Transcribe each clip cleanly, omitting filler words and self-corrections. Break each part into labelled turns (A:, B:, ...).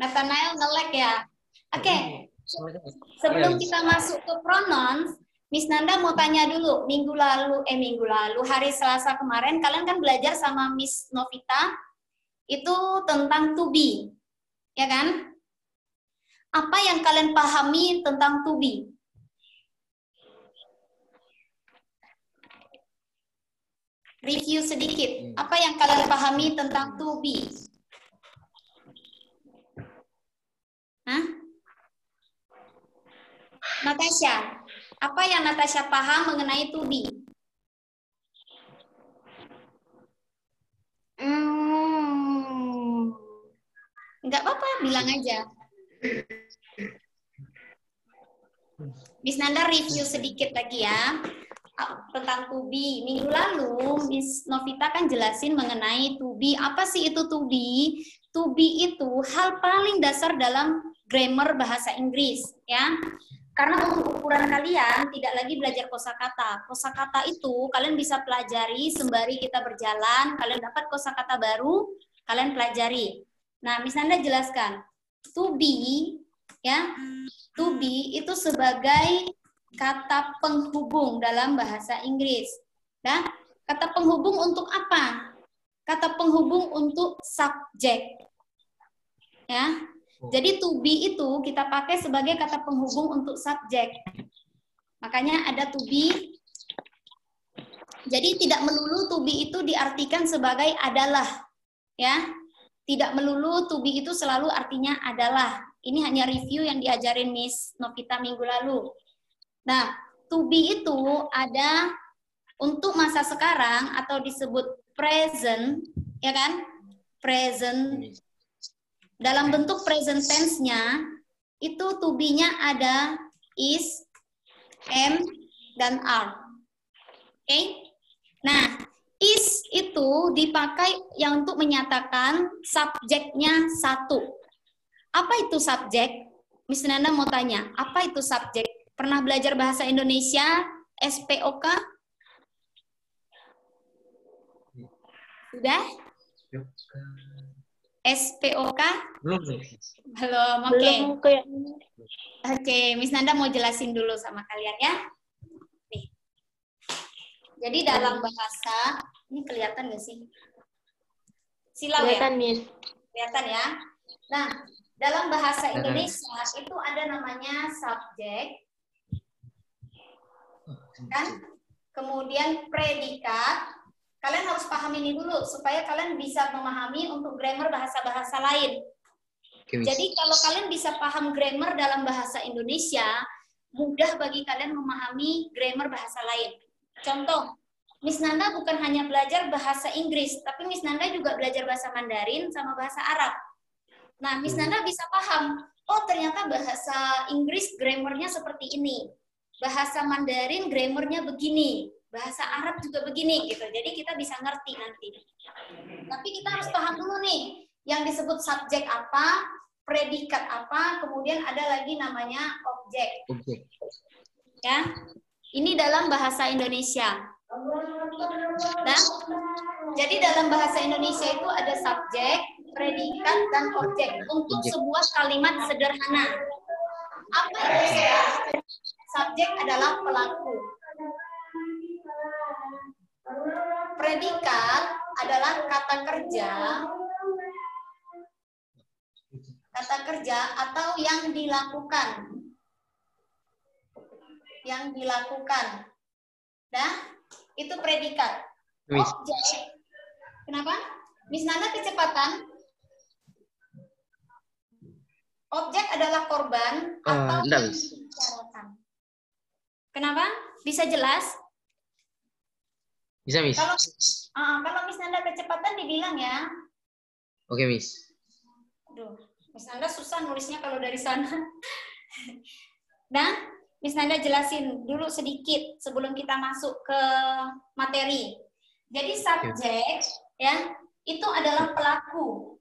A: Nathanael nge-lag ya. Oke. Sebelum kita masuk ke pronouns, Miss Nanda mau tanya dulu, minggu lalu, hari Selasa kemarin, kalian kan belajar sama Miss Novita, itu tentang to be, ya kan? Apa yang kalian pahami tentang to be? Review sedikit, apa yang kalian pahami tentang to be? Hah? Natasha, apa yang Natasha paham mengenai to be? Enggak apa-apa, bilang aja. Miss Nanda review sedikit lagi ya tentang to be. Minggu lalu Miss Novita kan jelasin mengenai to be. Apa sih itu to be? To be itu hal paling dasar dalam grammar bahasa Inggris, ya. Karena untuk ukuran kalian tidak lagi belajar kosakata. Kosakata itu kalian bisa pelajari sembari kita berjalan, kalian dapat kosakata baru, kalian pelajari. Nah, Miss Nanda jelaskan. To be, ya. To be itu sebagai kata penghubung dalam bahasa Inggris. Nah, kata penghubung untuk apa? Kata penghubung untuk subjek. Ya. Jadi to be itu kita pakai sebagai kata penghubung untuk subjek. Makanya ada to be. Jadi tidak melulu to be itu diartikan sebagai adalah, ya. Tidak melulu to be itu selalu artinya adalah. Ini hanya review yang diajarin Miss Novita minggu lalu. Nah, to be itu ada untuk masa sekarang atau disebut present, ya kan? Present. Dalam bentuk present tense-nya, itu to be-nya ada is, am, dan are. Oke? Nah, is itu dipakai yang untuk menyatakan subjeknya satu. Apa itu subjek? Miss Nanda mau tanya, apa itu subjek? Pernah belajar bahasa Indonesia, SPOK? Sudah? SPOK?
B: Belum.
A: Belum, oke. Oke, Miss Nanda mau jelasin dulu sama kalian ya. Nih. Jadi dalam bahasa, ini kelihatan nggak sih? Silau
C: kelihatan,
A: ya?
C: Miss.
A: Kelihatan ya? Nah, dalam bahasa Indonesia itu ada namanya subjek, kan? Kemudian predikat. Kalian harus paham ini dulu supaya kalian bisa memahami untuk grammar bahasa-bahasa lain. Jadi kalau kalian bisa paham grammar dalam bahasa Indonesia, mudah bagi kalian memahami grammar bahasa lain. Contoh, Miss Nanda bukan hanya belajar bahasa Inggris, tapi Miss Nanda juga belajar bahasa Mandarin sama bahasa Arab. Nah, Miss Nanda bisa paham, oh ternyata bahasa Inggris grammarnya seperti ini. Bahasa Mandarin grammarnya begini. Bahasa Arab juga begini gitu. Jadi kita bisa ngerti nanti. Tapi kita harus paham dulu nih yang disebut subjek apa, predikat apa, kemudian ada lagi namanya objek. Ya. Ini dalam bahasa Indonesia. Nah, jadi dalam bahasa Indonesia itu ada subjek, predikat, dan objek untuk sebuah kalimat sederhana. Apa itu subjek? Subjek adalah pelaku. Predikat adalah kata kerja atau yang dilakukan. Nah, itu predikat. Objek. Kenapa? Miss Nanda kecepatan. Objek adalah korban atau yang dibicarakan. Kenapa? Bisa jelas?
B: Bisa, Miss.
A: Kalau Miss Nanda kecepatan dibilang ya.
B: Oke, Miss.
A: Aduh, Miss Nanda susah nulisnya kalau dari sana. Nah, Miss Nanda jelasin dulu sedikit sebelum kita masuk ke materi. Jadi subjek ya, itu adalah pelaku.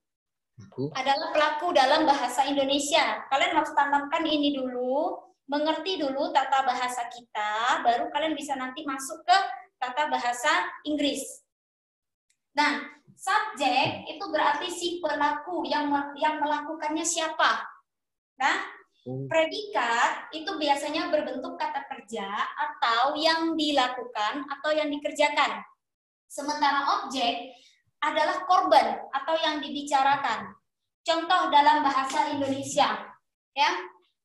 A: Adalah pelaku dalam bahasa Indonesia. Kalian harus tanamkan ini dulu, mengerti dulu tata bahasa kita, baru kalian bisa nanti masuk ke tata bahasa Inggris. Nah, Subjek itu berarti si pelaku yang melakukannya siapa. Nah, predikat itu biasanya berbentuk kata kerja atau yang dilakukan atau yang dikerjakan. Sementara objek adalah korban atau yang dibicarakan. Contoh dalam bahasa Indonesia, ya.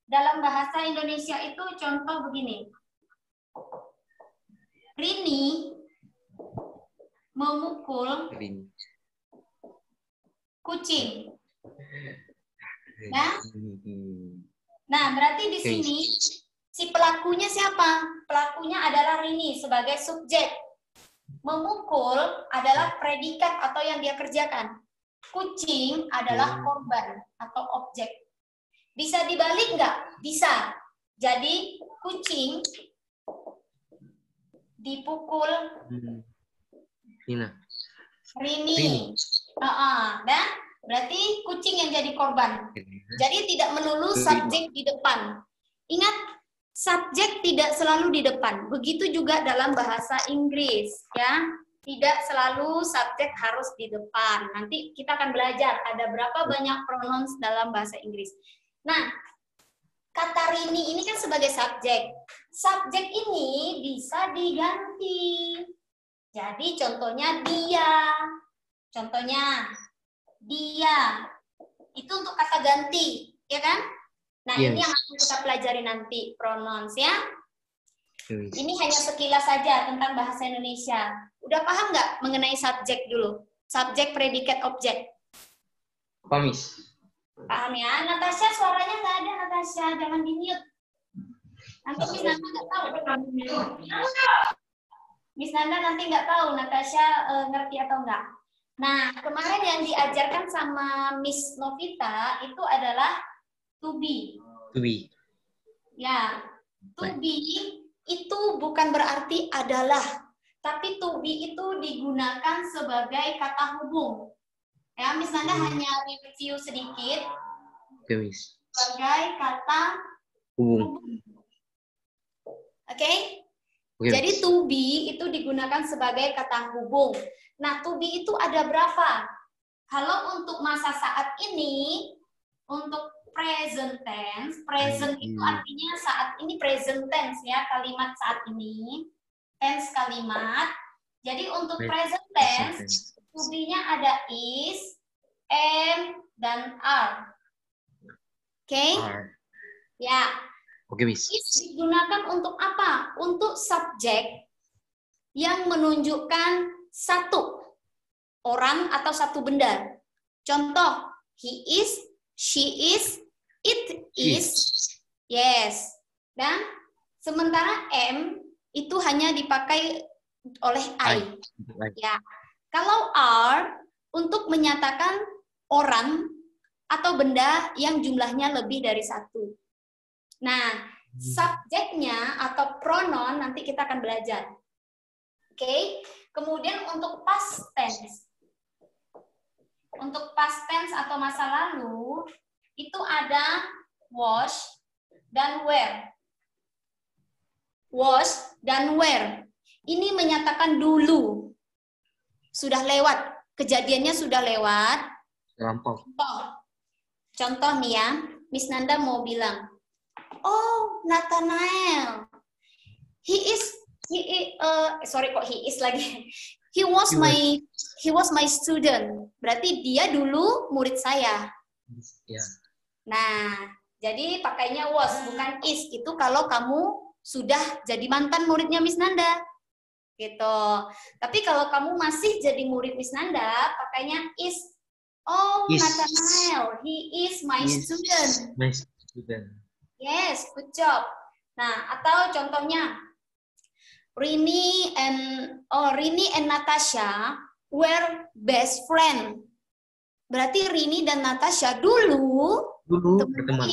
A: Dalam bahasa Indonesia itu contoh begini. Rini memukul kucing. Ya? Nah, berarti di sini si pelakunya siapa? Pelakunya adalah Rini sebagai subjek. Memukul adalah predikat atau yang dia kerjakan. Kucing adalah korban atau objek. Bisa dibalik nggak? Bisa. Jadi kucing dipukul Rini. Dan berarti kucing yang jadi korban. Jadi tidak melulu subjek di depan. Ingat, subjek tidak selalu di depan. Begitu juga dalam bahasa Inggris, ya. Tidak selalu subjek harus di depan. Nanti kita akan belajar ada berapa banyak pronouns dalam bahasa Inggris. Nah, kata Rini ini kan sebagai subjek. Subjek ini bisa diganti. Jadi contohnya dia. Contohnya dia. Itu untuk kata ganti, ya kan? Nah, ini yang akan kita pelajari nanti, pronouns ya. Ini hanya sekilas saja tentang bahasa Indonesia. Udah paham nggak mengenai subjek dulu? Subjek, predikat, objek.
B: Paham, Miss.
A: Paham ya? Natasha, suaranya nggak ada, Natasha. Jangan di-mute. Nanti Miss Nanda nggak tahu. Miss Nanda nanti nggak tahu Natasha ngerti atau enggak. Nah, kemarin yang diajarkan sama Miss Novita itu adalah to be.
B: To be.
A: Ya, to be itu bukan berarti adalah, tapi to be itu digunakan sebagai kata hubung. Ya, Miss Nanda hanya review sedikit.
B: Oke, Miss.
A: Sebagai kata hubung. Oke? Jadi to be itu digunakan sebagai kata hubung. Nah, to be itu ada berapa? Kalau untuk masa saat ini, untuk present tense, present itu artinya saat ini present tense ya, kalimat saat ini, tense kalimat. Jadi untuk present tense, to be-nya ada is, am, dan are. Oke? Ya.
B: Oke, Miss.
A: Is digunakan untuk apa? Untuk subjek yang menunjukkan satu orang atau satu benda. Contoh, he is, she is, it is. Yes. Dan sementara am itu hanya dipakai oleh I. Ya. Kalau are untuk menyatakan orang atau benda yang jumlahnya lebih dari satu. Nah, subjeknya atau pronoun nanti kita akan belajar. Oke, kemudian untuk past tense. Untuk past tense atau masa lalu, itu ada was dan were. Was dan were. Ini menyatakan dulu. Sudah lewat. Kejadiannya sudah lewat.
B: Lampau.
A: Contoh nih ya, Miss Nanda mau bilang, oh, Nathanael. He is lagi. He was my student. Berarti dia dulu murid saya.
B: Yeah.
A: Nah, jadi pakainya was bukan is. Itu kalau kamu sudah jadi mantan muridnya Miss Nanda. Gitu. Tapi kalau kamu masih jadi murid Miss Nanda, pakainya is. Oh, Nathanael, he is my student.
B: My student.
A: Yes, good job. Nah, atau contohnya Rini and Natasha were best friend. Berarti Rini dan Natasha dulu
B: berteman.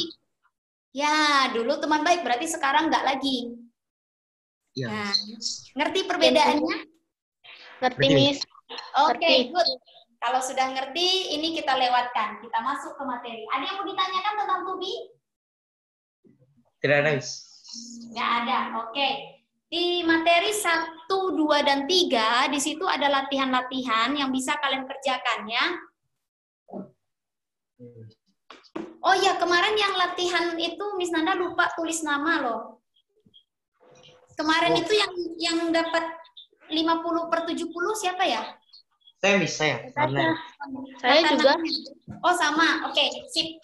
A: Ya, dulu teman baik. Berarti sekarang nggak lagi.
B: Ya.
A: Nah, ngerti perbedaannya?
C: Ngerti, Miss.
A: Oke, good. Kalau sudah ngerti, ini kita lewatkan. Kita masuk ke materi. Ada yang mau ditanyakan tentang to be?
B: Tidak ada, Miss.
A: Nggak ada. Oke. Di materi 1, 2, dan 3, di situ ada latihan-latihan yang bisa kalian kerjakan ya. Oh ya, kemarin yang latihan itu Miss Nanda lupa tulis nama loh. Kemarin itu yang dapat 50/70 siapa ya?
B: Saya, Miss, saya. Karena
C: Saya juga.
A: Oh, sama. Oke, sip.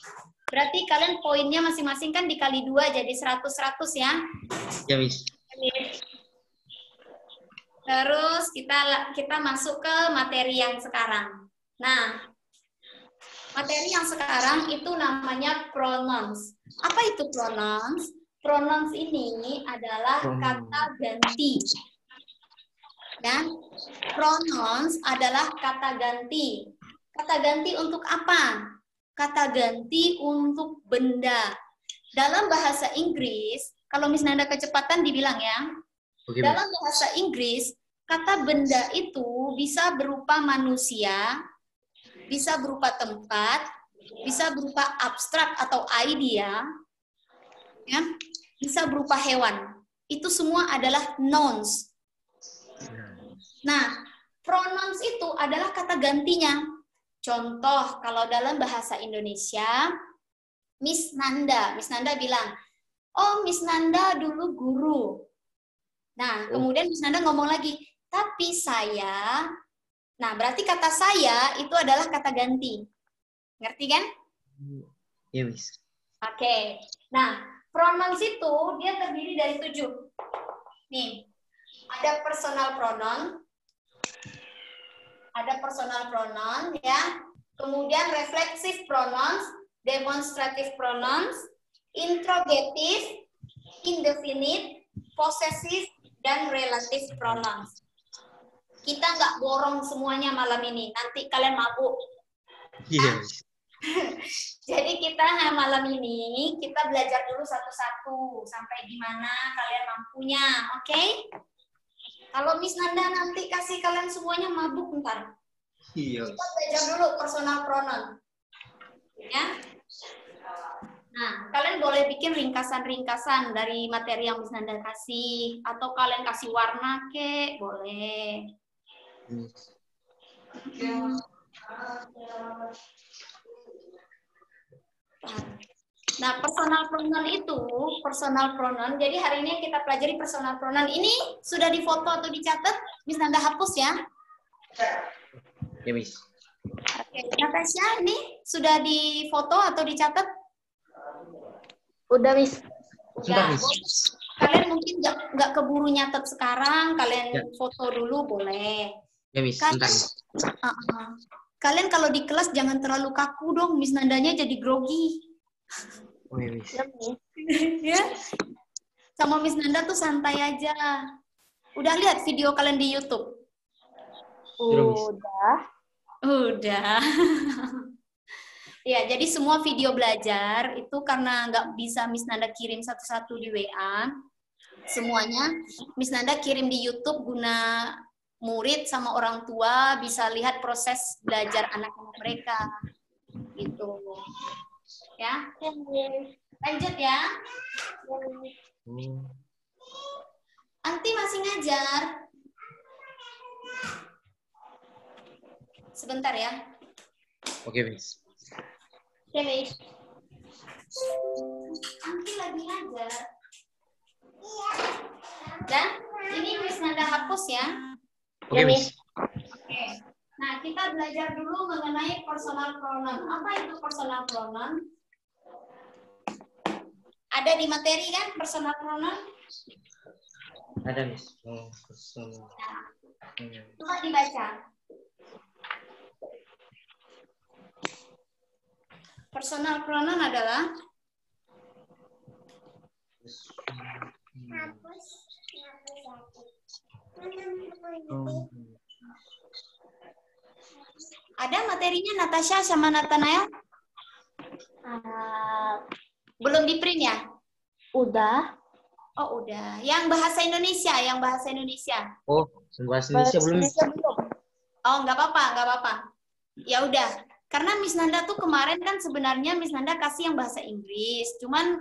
A: Berarti kalian poinnya masing-masing kan dikali 2 jadi 100-100 ya.
B: ya, Miss.
A: Terus kita masuk ke materi yang sekarang. Nah, materi yang sekarang itu namanya pronouns. Apa itu pronouns? Pronouns ini adalah kata ganti. Dan pronouns adalah kata ganti. Kata ganti untuk apa? Kata ganti untuk benda. Dalam bahasa Inggris, kalau Miss Nanda kecepatan dibilang ya,
B: Oke,
A: dalam bahasa Inggris, kata benda itu bisa berupa manusia, bisa berupa tempat, bisa berupa abstrak atau idea, ya, bisa berupa hewan. Itu semua adalah nouns. Nah, pronouns itu adalah kata gantinya. Contoh, kalau dalam bahasa Indonesia, Miss Nanda bilang, oh Miss Nanda dulu guru. Nah, kemudian Miss Nanda ngomong lagi, tapi saya, nah berarti kata saya itu adalah kata ganti. Ngerti kan?
B: Iya, Miss.
A: Oke. Nah, pronouns itu dia terdiri dari 7. Nih, ada personal pronoun, ya. Kemudian reflexive pronouns, demonstrative pronouns, interrogative, indefinite, possessive, dan relative pronouns. Kita nggak borong semuanya malam ini, nanti kalian mabuk.
B: Iya.
A: Jadi kita malam ini kita belajar dulu satu-satu sampai di mana kalian mampunya, oke? Kalau Miss Nanda nanti kasih kalian semuanya mabuk ntar.
B: Iya.
A: Kita belajar dulu personal pronoun, ya. Nah, kalian boleh bikin ringkasan-ringkasan dari materi yang Miss Nanda kasih, atau kalian kasih warna kek, boleh. Nah, personal pronoun, jadi hari ini kita pelajari personal pronoun. Ini sudah difoto atau dicatat? Miss Nanda hapus ya.
B: Ya, Miss.
A: Oke, Natasha, ini sudah difoto atau dicatat?
C: Udah, Miss.
B: Sebentar,
A: Ya,
B: Miss.
A: kalian mungkin nggak keburu nyatet sekarang, kalian
B: Ya.
A: foto dulu boleh.
B: Ya, Miss. Sebentar, Miss.
A: Kalian kalau di kelas jangan terlalu kaku dong, Miss Nandanya jadi grogi.
B: Oh, ya, Miss.
A: Ya. Sama Miss Nanda tuh santai aja. Udah lihat video kalian di YouTube? Udah. Ya, jadi semua video belajar itu karena nggak bisa Miss Nanda kirim satu-satu di WA. Semuanya Miss Nanda kirim di YouTube guna murid sama orang tua bisa lihat proses belajar anak-anak mereka. Gitu. Ya. Lanjut ya. Anti masih ngajar. Sebentar ya.
B: Oke, Miss.
A: Oke, Miss. Anti lagi ngajar. Dan ini Miss Nanda hapus ya.
B: Oke, Miss.
A: Oke. Nah, kita belajar dulu mengenai personal pronoun. Apa itu personal pronoun? Ada di materi kan personal pronoun?
B: Ada, Miss. Oh, personal.
A: Coba dibaca. Personal pronoun adalah ada materinya Natasha sama Nathanael? Belum di print ya?
C: Udah.
A: Oh, udah. Yang bahasa Indonesia.
B: Oh, bahasa Indonesia belum, Miss.
A: Oh, nggak apa-apa. Ya udah. Karena Miss Nanda tuh kemarin kan sebenarnya Miss Nanda kasih yang bahasa Inggris. Cuman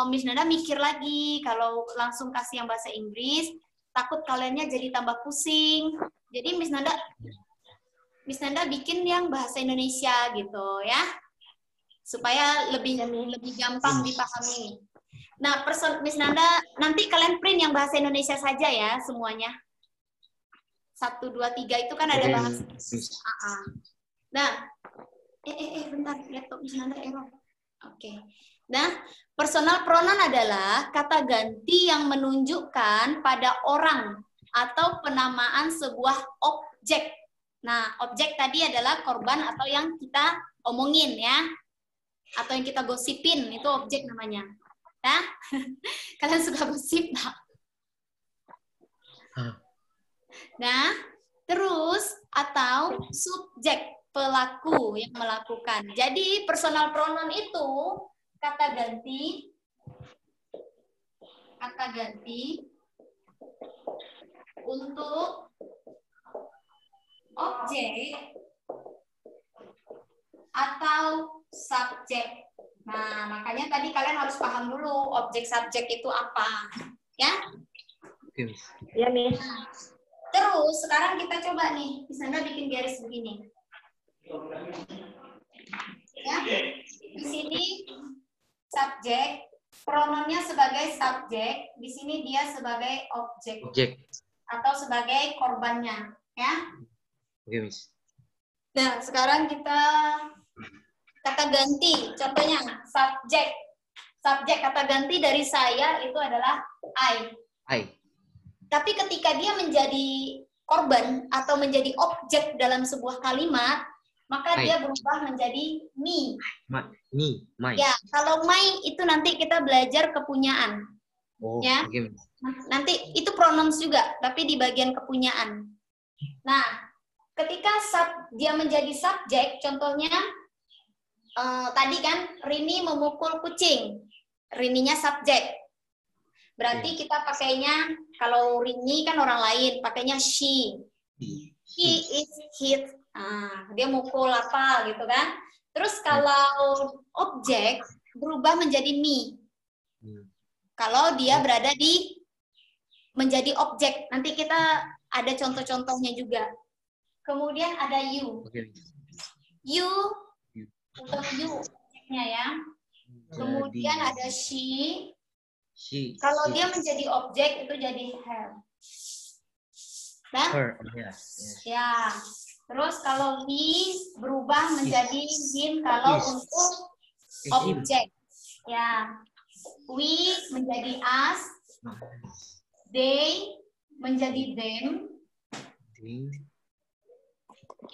A: Miss Nanda mikir lagi kalau langsung kasih yang bahasa Inggris, takut kaliannya jadi tambah pusing. Jadi Miss Nanda bikin yang bahasa Indonesia gitu ya. Supaya lebih gampang dipahami. Nah, Miss Nanda nanti kalian print yang bahasa Indonesia saja ya semuanya. 1, 2, 3 itu kan ada bahasa. Nah, bentar, laptop Miss Nanda error. Oke. Nah, personal pronoun adalah kata ganti yang menunjukkan pada orang atau penamaan sebuah objek. Nah, objek tadi adalah korban atau yang kita omongin ya. Atau yang kita gosipin, itu objek namanya. Nah, kalian suka gosip tak? Nah, terus atau subjek, pelaku yang melakukan. Jadi personal pronoun itu kata ganti untuk objek atau subjek. Nah, makanya tadi kalian harus paham dulu objek subjek itu apa, ya?
C: Ya, Miss.
A: Nah, terus sekarang kita coba nih, di sana bikin garis begini. Ya, di sini subjek, pronounnya sebagai subjek, di sini dia sebagai objek. Atau sebagai korbannya, ya?
B: Oke, Miss.
A: Nah, sekarang kita kata ganti, contohnya subjek. Subjek kata ganti dari saya itu adalah I. Tapi ketika dia menjadi korban atau menjadi objek dalam sebuah kalimat, maka dia berubah menjadi me.
B: My.
A: Ya, kalau my itu nanti kita belajar kepunyaan. Ya.
B: Okay.
A: Nanti itu pronouns juga, tapi di bagian kepunyaan. Nah, ketika dia menjadi subjek, contohnya tadi kan Rini memukul kucing. Rininya subjek. Berarti kita pakainya, kalau Rini kan orang lain, pakainya she. He is hit. Dia mukul apa gitu kan. Terus kalau objek berubah menjadi me. Kalau dia berada di menjadi objek. Nanti kita ada contoh-contohnya juga. Kemudian ada you. You untuk you objeknya ya. Kemudian ada she. Kalau dia menjadi objek itu jadi her. Nah, ya. Terus kalau he berubah menjadi him kalau untuk objek. Ya. We menjadi us. They menjadi them.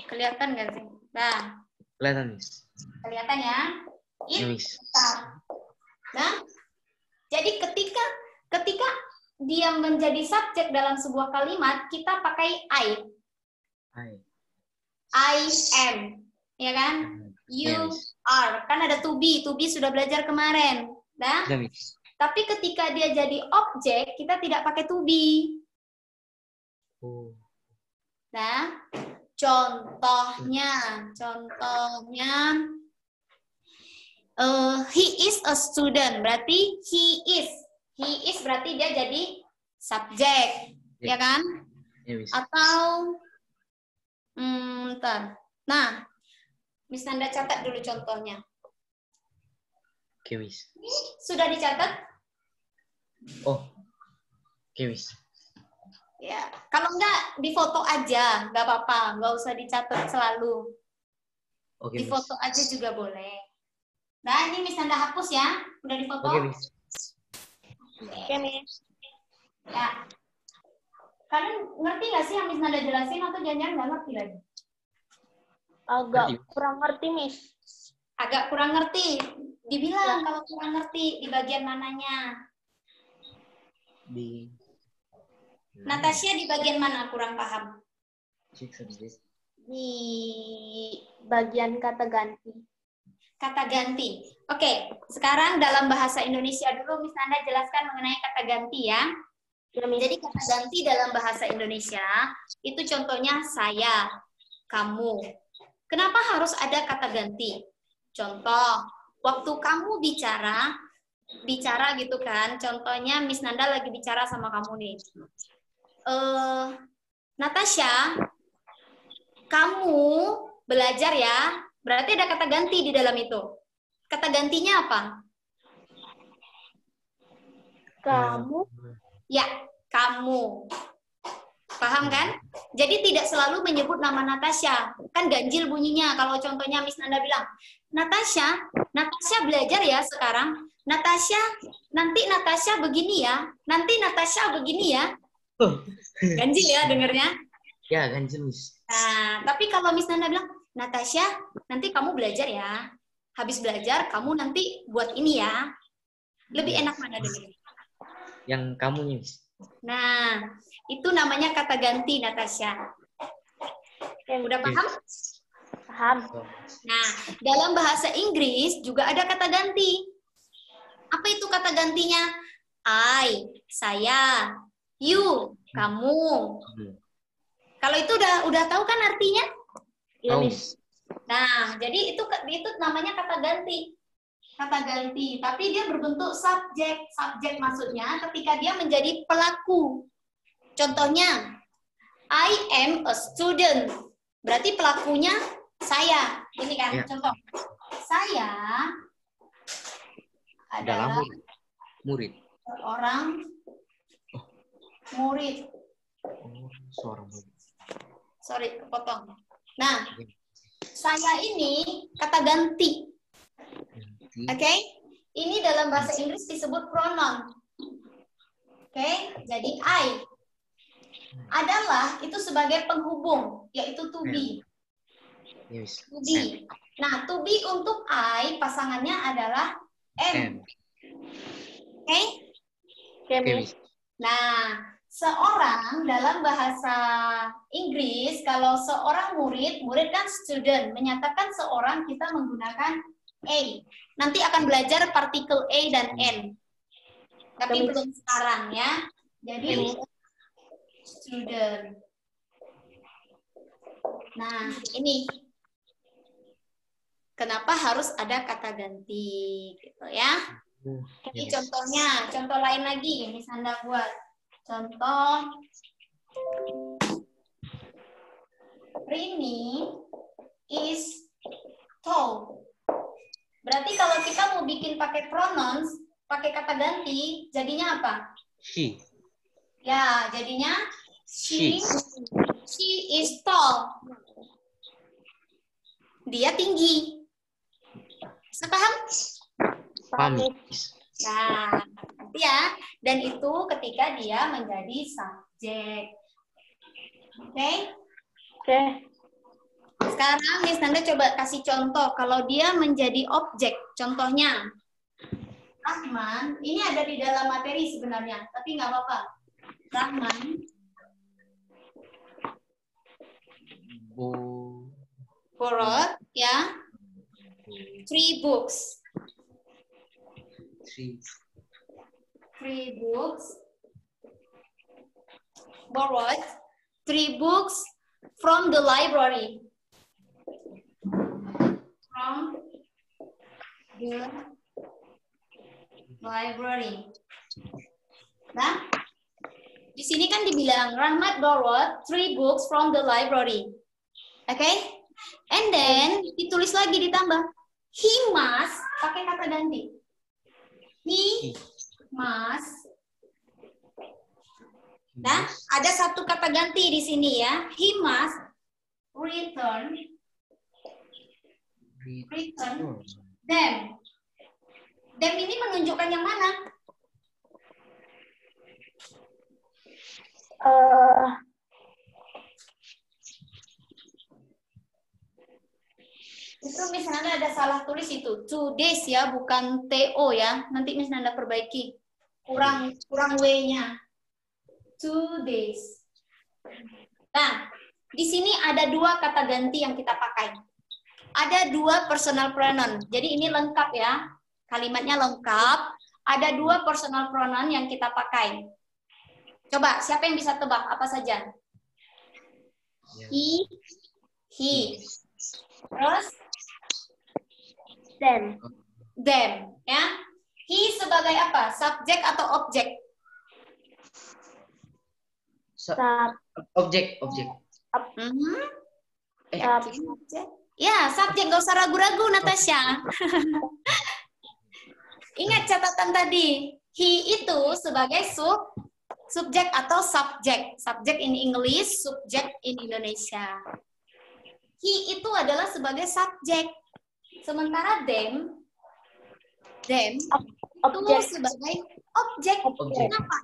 A: Kelihatan nggak sih? Nah.
B: Kelihatan, Miss.
A: Kelihatan ya? Nah, jadi ketika dia menjadi subjek dalam sebuah kalimat, kita pakai I am, ya kan? You are, kan ada to be sudah belajar kemarin, nah. Tapi ketika dia jadi objek, kita tidak pakai to be. Nah, contohnya, he is a student, berarti he is berarti dia jadi subjek, ya kan? Atau nah, Miss Nanda catat dulu contohnya.
B: Oke, Miss.
A: Sudah dicatat?
B: Oke, Miss.
A: Ya, kalau enggak di foto aja, nggak apa-apa, nggak usah dicatat selalu. Di foto aja juga boleh. Nah, ini Miss Nanda hapus ya. Udah difoto?
B: Oke, Miss.
C: Oke, Miss.
A: Ya. Kalian ngerti nggak sih yang Miss Nanda jelasin atau jangan-jangan nggak ngerti lagi?
C: Agak kurang ngerti, Miss.
A: Agak kurang ngerti. Dibilang kalau kurang ngerti di bagian mananya. Natasha di bagian mana kurang paham?
C: Di bagian kata ganti.
A: Kata ganti. Oke, sekarang dalam bahasa Indonesia dulu Miss Nanda jelaskan mengenai kata ganti ya. Jadi kata ganti dalam bahasa Indonesia itu contohnya saya, kamu, Kenapa harus ada kata ganti? Contoh, waktu kamu bicara gitu kan, contohnya Miss Nanda lagi bicara sama kamu nih. Natasha, kamu belajar ya, berarti ada kata ganti di dalam itu. Kata gantinya apa?
C: Kamu.
A: Ya, kamu. Paham kan? Jadi tidak selalu menyebut nama Natasha. Kan ganjil bunyinya. Kalau contohnya Miss Nanda bilang, Natasha belajar ya sekarang. Nanti Natasha begini ya. Nanti Natasha begini ya. Ganjil ya dengernya?
B: Ya, ganjil, Miss.
A: Nah, tapi kalau Miss Nanda bilang, Natasha, nanti kamu belajar ya. Habis belajar, kamu nanti buat ini ya. Lebih enak mana dengernya?
B: Yang kamu, Miss.
A: Nah, itu namanya kata ganti, Natasha. Udah paham?
C: Paham.
A: Nah, dalam bahasa Inggris juga ada kata ganti. Apa itu kata gantinya? I, saya. You, kamu. Kalau itu udah tahu kan artinya?
C: Iya, Miss.
A: Nah, jadi itu namanya kata ganti. Kata ganti, tapi dia berbentuk subjek. Subjek maksudnya ketika dia menjadi pelaku. Contohnya, I am a student. Berarti pelakunya saya. Ini kan contoh. Saya adalah
B: murid.
A: Seorang murid.
B: Seorang murid.
A: Sorry, kepotong. Nah, saya ini kata ganti. Oke, ini dalam bahasa Inggris disebut pronoun. Oke, jadi I adalah itu sebagai penghubung, yaitu to be. To be. Nah, to be untuk I pasangannya adalah am. Oke? Nah, seorang dalam bahasa Inggris, kalau seorang murid kan student, menyatakan seorang kita menggunakan A. Nanti akan belajar partikel A dan N. Tapi belum sekarang ya. Jadi student. Nah, ini kenapa harus ada kata ganti gitu ya. Ini contohnya, contoh lain lagi Miss Anda buat. Contoh Rini is tall. Berarti kalau kita mau bikin pakai pronouns, pakai kata ganti, jadinya apa?
B: She.
A: Ya, jadinya she is tall. Dia tinggi. Sepaham?
B: Paham.
A: Nah, ya. Dan itu ketika dia menjadi subjek. Oke?
C: Oke.
A: Sekarang Miss Nanda coba kasih contoh kalau dia menjadi objek. Contohnya, Rahman, ini ada di dalam materi sebenarnya, tapi nggak apa-apa. Rahman borrowed ya 3 books. 3 books borrowed 3 books from the library. From the library. Nah, di sini kan dibilang Rahmat borrowed 3 books from the library. Oke? Okay? And then ditulis lagi ditambah he must pakai kata ganti. He must. Nah, ada satu kata ganti di sini ya. He must return them. Them ini menunjukkan yang mana? Itu Miss Nanda ada salah tulis itu. 2 days ya, bukan TO ya. Nanti Miss Nanda perbaiki. Kurang W-nya. 2 days. Nah, di sini ada 2 kata ganti yang kita pakai. Ada 2 personal pronoun. Jadi ini lengkap ya. Kalimatnya lengkap. Ada 2 personal pronoun yang kita pakai. Coba, siapa yang bisa tebak apa saja? He. Terus
C: Them.
A: them, ya. He sebagai apa? Subjek atau objek?
C: Sub.
B: Objek.
A: Mhm.
C: Subjek.
A: Ya, subjek, nggak usah ragu-ragu, Natasha. Ingat catatan tadi. He itu sebagai subjek atau subjek. Subjek in English, subjek in Indonesia. He itu adalah sebagai subjek. Sementara them itu
C: Objek.
A: sebagai objek.
B: Objek.
A: Kenapa?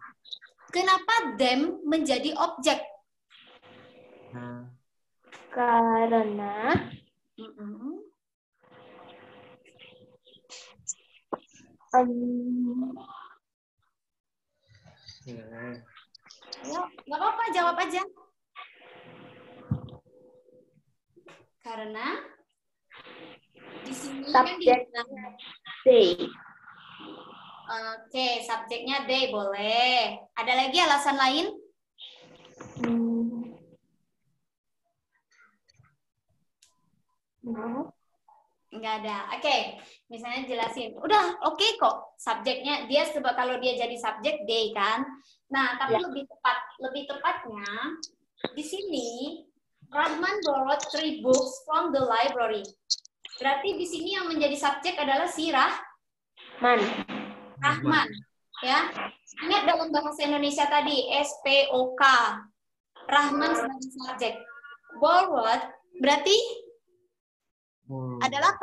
A: Kenapa them menjadi objek?
C: Karena
A: Ayo, nggak apa-apa, jawab aja. Karena di sini kan
C: subjek
A: dibilang,
C: they.
A: oke, subjeknya they boleh. Ada lagi alasan lain?
C: No.
A: Nggak ada. Oke, misalnya jelasin. Udah, oke kok. Subjeknya dia kalau dia jadi subjek they kan. Nah, tapi lebih tepatnya di sini Rahman borrowed 3 books from the library. Berarti di sini yang menjadi subjek adalah si Rahman, ya. Ingat dalam bahasa Indonesia tadi SPOK. Rahman sebagai subjek. Borrowed berarti adalah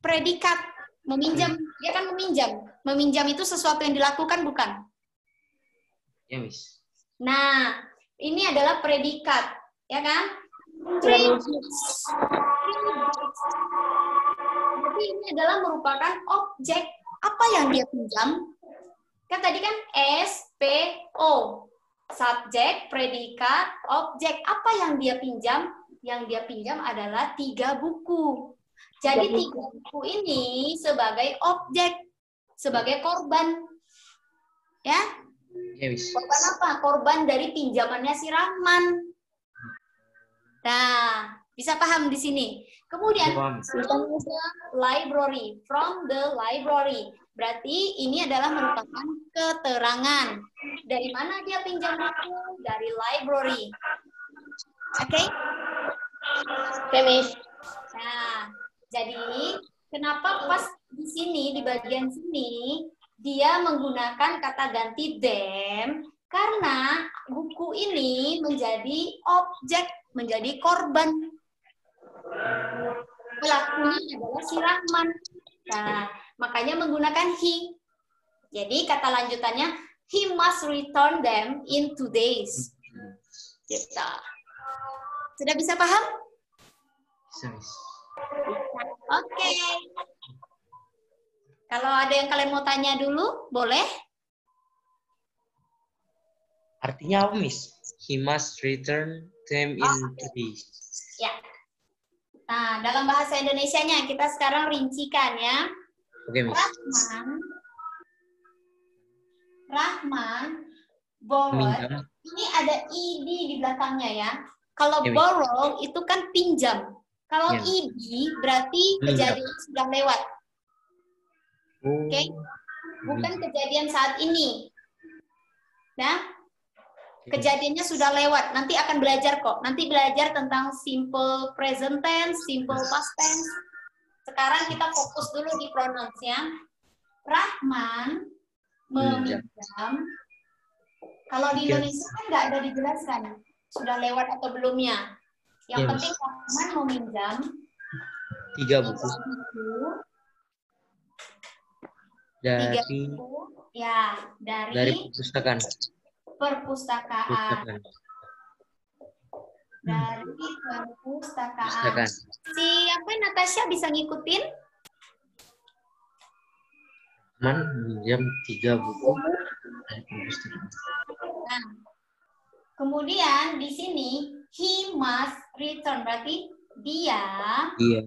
A: predikat, meminjam. Dia kan meminjam. Meminjam itu sesuatu yang dilakukan, bukan?
B: Ya, Miss.
A: Nah, ini adalah predikat, ya kan?
C: Ya,
A: Jadi ini adalah merupakan objek. Apa yang dia pinjam? Kan tadi kan SPO. Subjek, predikat, objek. Apa yang dia pinjam? Yang dia pinjam adalah 3 buku. Jadi 3 buku ini sebagai objek, sebagai korban. Ya?
B: Ya, Miss.
A: Korban apa? Korban dari pinjamannya si Rahman. Nah, bisa paham di sini. Kemudian, from the library. Berarti ini adalah merupakan keterangan. Dari mana dia pinjam buku? Dari library. Oke?
C: Oke, Miss.
A: Nah, jadi kenapa pas di sini, di bagian sini, dia menggunakan kata ganti them? Karena buku ini menjadi objek, menjadi korban. Pelakunya adalah si Rahman. Nah, makanya menggunakan he. Jadi kata lanjutannya, he must return them in 2 days. Gitu. Sudah bisa paham?
B: Bisa, Miss.
A: Oke. Kalau ada yang kalian mau tanya dulu, boleh?
B: Artinya apa, Miss? He must return them in 2 days.
A: Ya. Nah, dalam bahasa Indonesianya kita sekarang rincikan ya.
B: Oke, Miss.
A: Rahman, borrowed.
B: Minjam.
A: Ini ada id di belakangnya ya. Kalau
B: Ya, Miss.
A: borrow itu kan pinjam. Kalau
B: Ya.
A: id berarti kejadian sudah lewat. Oke? Bukan kejadian saat ini. Nah, kejadiannya sudah lewat. Nanti akan belajar kok. Nanti belajar tentang simple present tense, simple past tense. Sekarang kita fokus dulu di pronouns ya. Rahman meminjam. Kalau di Indonesia kan nggak ada dijelaskan sudah lewat atau belumnya. Yang
B: Yes.
A: penting Rahman meminjam
B: 3 buku.
A: Tiga
B: Dari
A: buku, ya,
B: dari perpustakaan.
A: perpustakaan. Dari perpustakaan. Siapa Natasha bisa ngikutin?
B: Rahman meminjam 3 buku dari perpustakaan.
A: Nah, kemudian di sini he must return berarti dia
B: Iya.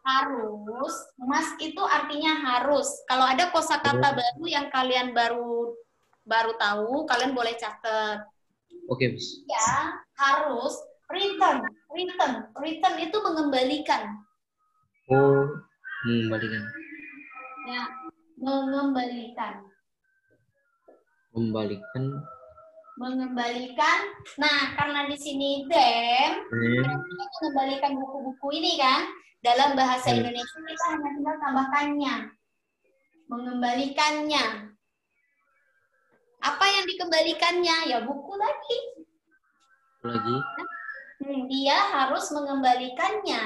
A: harus. Must itu artinya harus. Kalau ada kosakata baru yang kalian baru tahu, kalian boleh catat.
B: Oke, Miss.
A: Dia harus return Return. Return itu mengembalikan.
B: Oh, mengembalikan.
A: Ya, mengembalikan. Mengembalikan. Nah, karena di sini them, berarti mengembalikan buku-buku ini kan. Dalam bahasa Indonesia kita hanya tinggal tambahkannya. Mengembalikannya. Apa yang dikembalikannya? Ya buku lagi. Dia harus mengembalikannya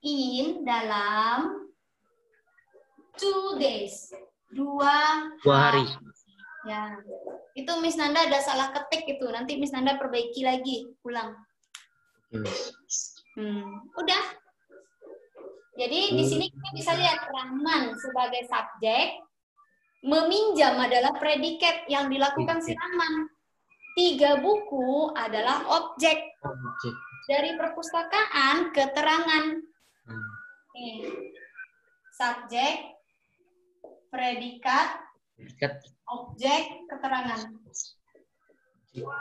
A: in dalam 2 days. 2
B: hari.
A: Ya, itu Miss Nanda ada salah ketik itu. Nanti Miss Nanda perbaiki lagi, ulang. Udah. Jadi di sini kita bisa lihat Rahman sebagai subjek, meminjam adalah predikat yang dilakukan si Rahman. 3 buku adalah objek. Dari perpustakaan keterangan. Subjek, predikat, objek, keterangan.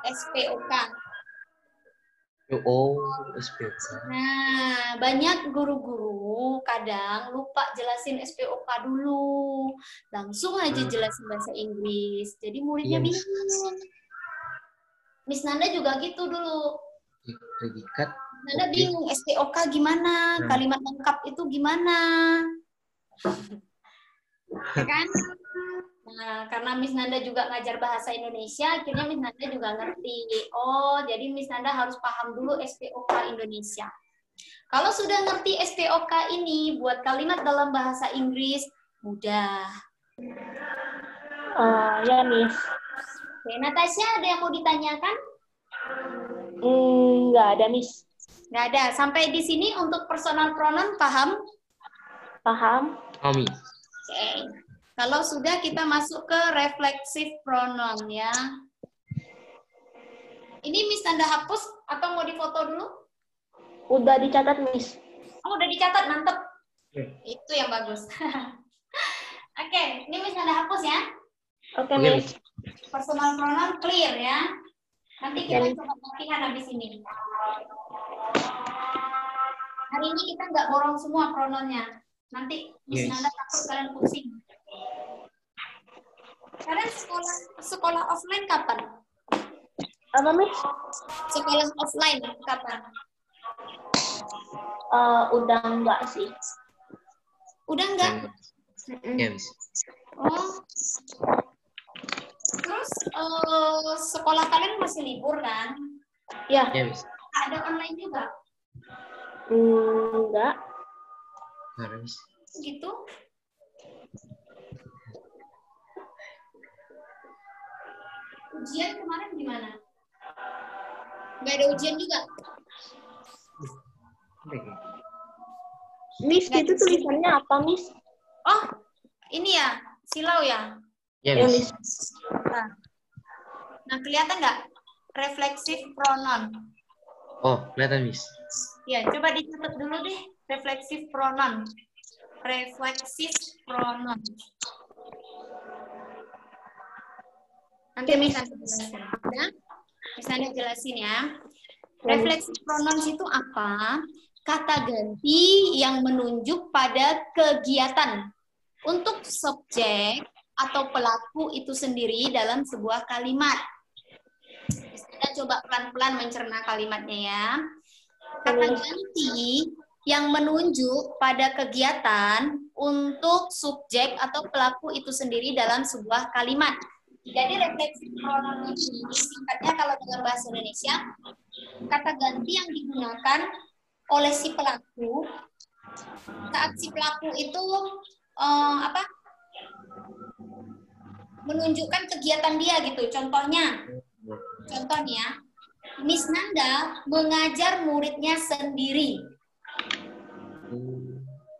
A: SPOK.
B: SPOK.
A: Nah, banyak guru-guru kadang lupa jelasin SPOK dulu. Langsung aja jelasin bahasa Inggris. Jadi muridnya bingung. Miss Nanda juga gitu dulu.
B: Predikat.
A: Nanda bingung SPOK gimana? Kalimat lengkap itu gimana? Ya kan? Nah, karena Miss Nanda juga ngajar bahasa Indonesia, akhirnya Miss Nanda juga ngerti. Oh, jadi Miss Nanda harus paham dulu SPOK Indonesia. Kalau sudah ngerti SPOK ini, buat kalimat dalam bahasa Inggris, mudah.
C: Ya, Miss.
A: Oke, Natasha, ada yang mau ditanyakan?
C: Nggak ada, Miss.
A: Nggak ada. Sampai di sini untuk personal pronoun paham?
C: Paham?
B: Oke.
A: Kalau sudah kita masuk ke reflexive pronoun ya. Ini Miss Nanda hapus atau mau difoto dulu?
C: Udah dicatat, Miss.
A: Oh, udah dicatat, mantep. Itu yang bagus. Oke, ini Miss Nanda hapus ya.
C: Oke, Miss.
A: Personal pronoun clear ya. Nanti kita coba latihan habis ini. Hari ini kita nggak borong semua pronounnya. Nanti Miss Nanda takut kalian pusing. Kalian sekolah offline kapan?
C: Apa, Miss?
A: Sekolah offline kapan?
C: Udah enggak sih.
A: Udah enggak?
B: Yes.
A: Oh. Terus sekolah kalian masih libur kan?
C: Ya.
B: Yes.
A: Ada online juga?
C: Enggak.
A: Harus. Gitu? Ujian kemarin gimana? Nggak ada ujian juga?
C: Miss, itu tulisannya apa, Miss?
A: Oh, ini ya, silau ya?
B: Ya, Miss.
A: Nah, kelihatan nggak? Reflexive pronoun.
B: Oh, kelihatan, Miss.
A: Ya, coba dicatat dulu deh. Reflexive pronoun. Reflexive pronoun. Nanti bisa jelasin. Ya? Bisa jelasin ya. Reflexive pronouns itu apa? Kata ganti yang menunjuk pada kegiatan untuk subjek atau pelaku itu sendiri dalam sebuah kalimat. Kita coba pelan-pelan mencerna kalimatnya ya. Kata ganti yang menunjuk pada kegiatan untuk subjek atau pelaku itu sendiri dalam sebuah kalimat. Jadi reflexive pronoun ini singkatnya kalau dalam bahasa Indonesia, kata ganti yang digunakan oleh si pelaku saat si pelaku itu menunjukkan kegiatan dia gitu. Contohnya, Miss Nanda mengajar muridnya sendiri.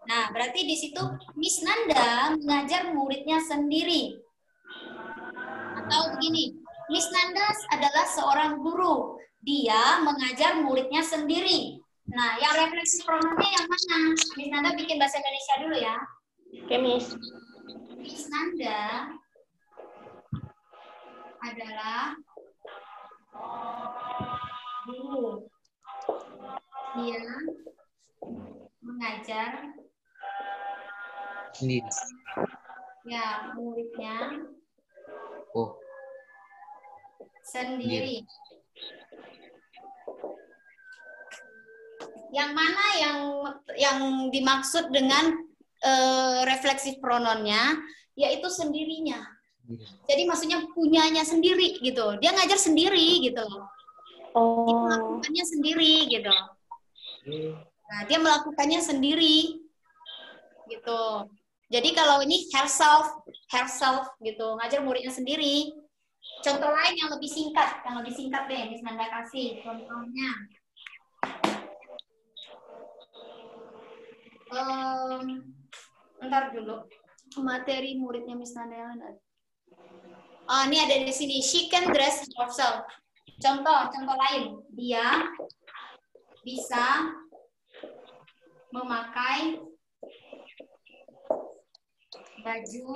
A: Nah, berarti di situ Miss Nanda mengajar muridnya sendiri. Atau begini, Miss Nanda adalah seorang guru. Dia mengajar muridnya sendiri. Nah, yang refleksi pronounnya yang mana? Miss Nanda bikin bahasa Indonesia dulu ya.
C: Oke, Miss.
A: Miss Nanda adalah guru. Dia mengajar
B: sendiri.
A: ya muridnya
B: Oh,
A: sendiri. Yang mana yang dimaksud dengan refleksif prononnya, yaitu sendirinya. Jadi maksudnya punyanya sendiri gitu. Dia ngajar sendiri gitu loh. Dia melakukannya sendiri gitu. Nah, dia melakukannya sendiri gitu. Jadi kalau ini herself gitu, ngajar muridnya sendiri. Contoh lain yang lebih singkat deh, Miss Nanda kasih contohnya. Ntar dulu, materi muridnya Miss Nanda yang ada. Oh, ini ada di sini. She can dress herself. Contoh lain, dia bisa memakai baju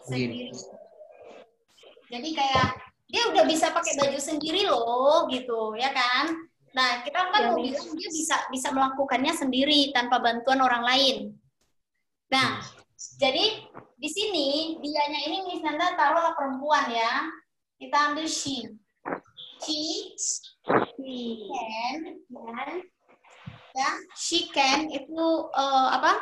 A: sendiri. Jadi kayak dia udah bisa pakai baju sendiri loh, gitu, ya kan? Nah, kita kan mau bilang dia bisa melakukannya sendiri tanpa bantuan orang lain. Nah, jadi di sini dianya ini Miss Nanda taruhlah perempuan ya. Kita ambil she. She can, ya, she can itu apa?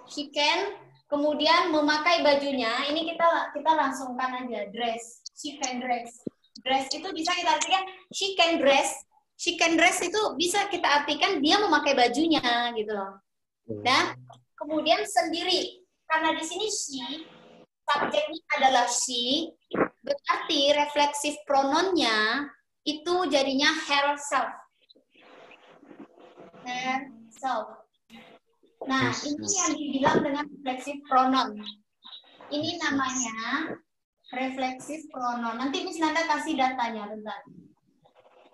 A: She can kemudian memakai bajunya. Ini kita langsungkan aja dress. She can dress. Dress itu bisa kita artikan she can dress. She can dress itu bisa kita artikan dia memakai bajunya gitu loh. Dan kemudian sendiri. Karena di sini she, subjeknya adalah she, berarti refleksif prononnya itu jadinya herself. Herself. Nah, ini yang dibilang dengan refleksif pronon. Ini namanya refleksif pronon. Nanti Miss Nanda kasih datanya, bentar.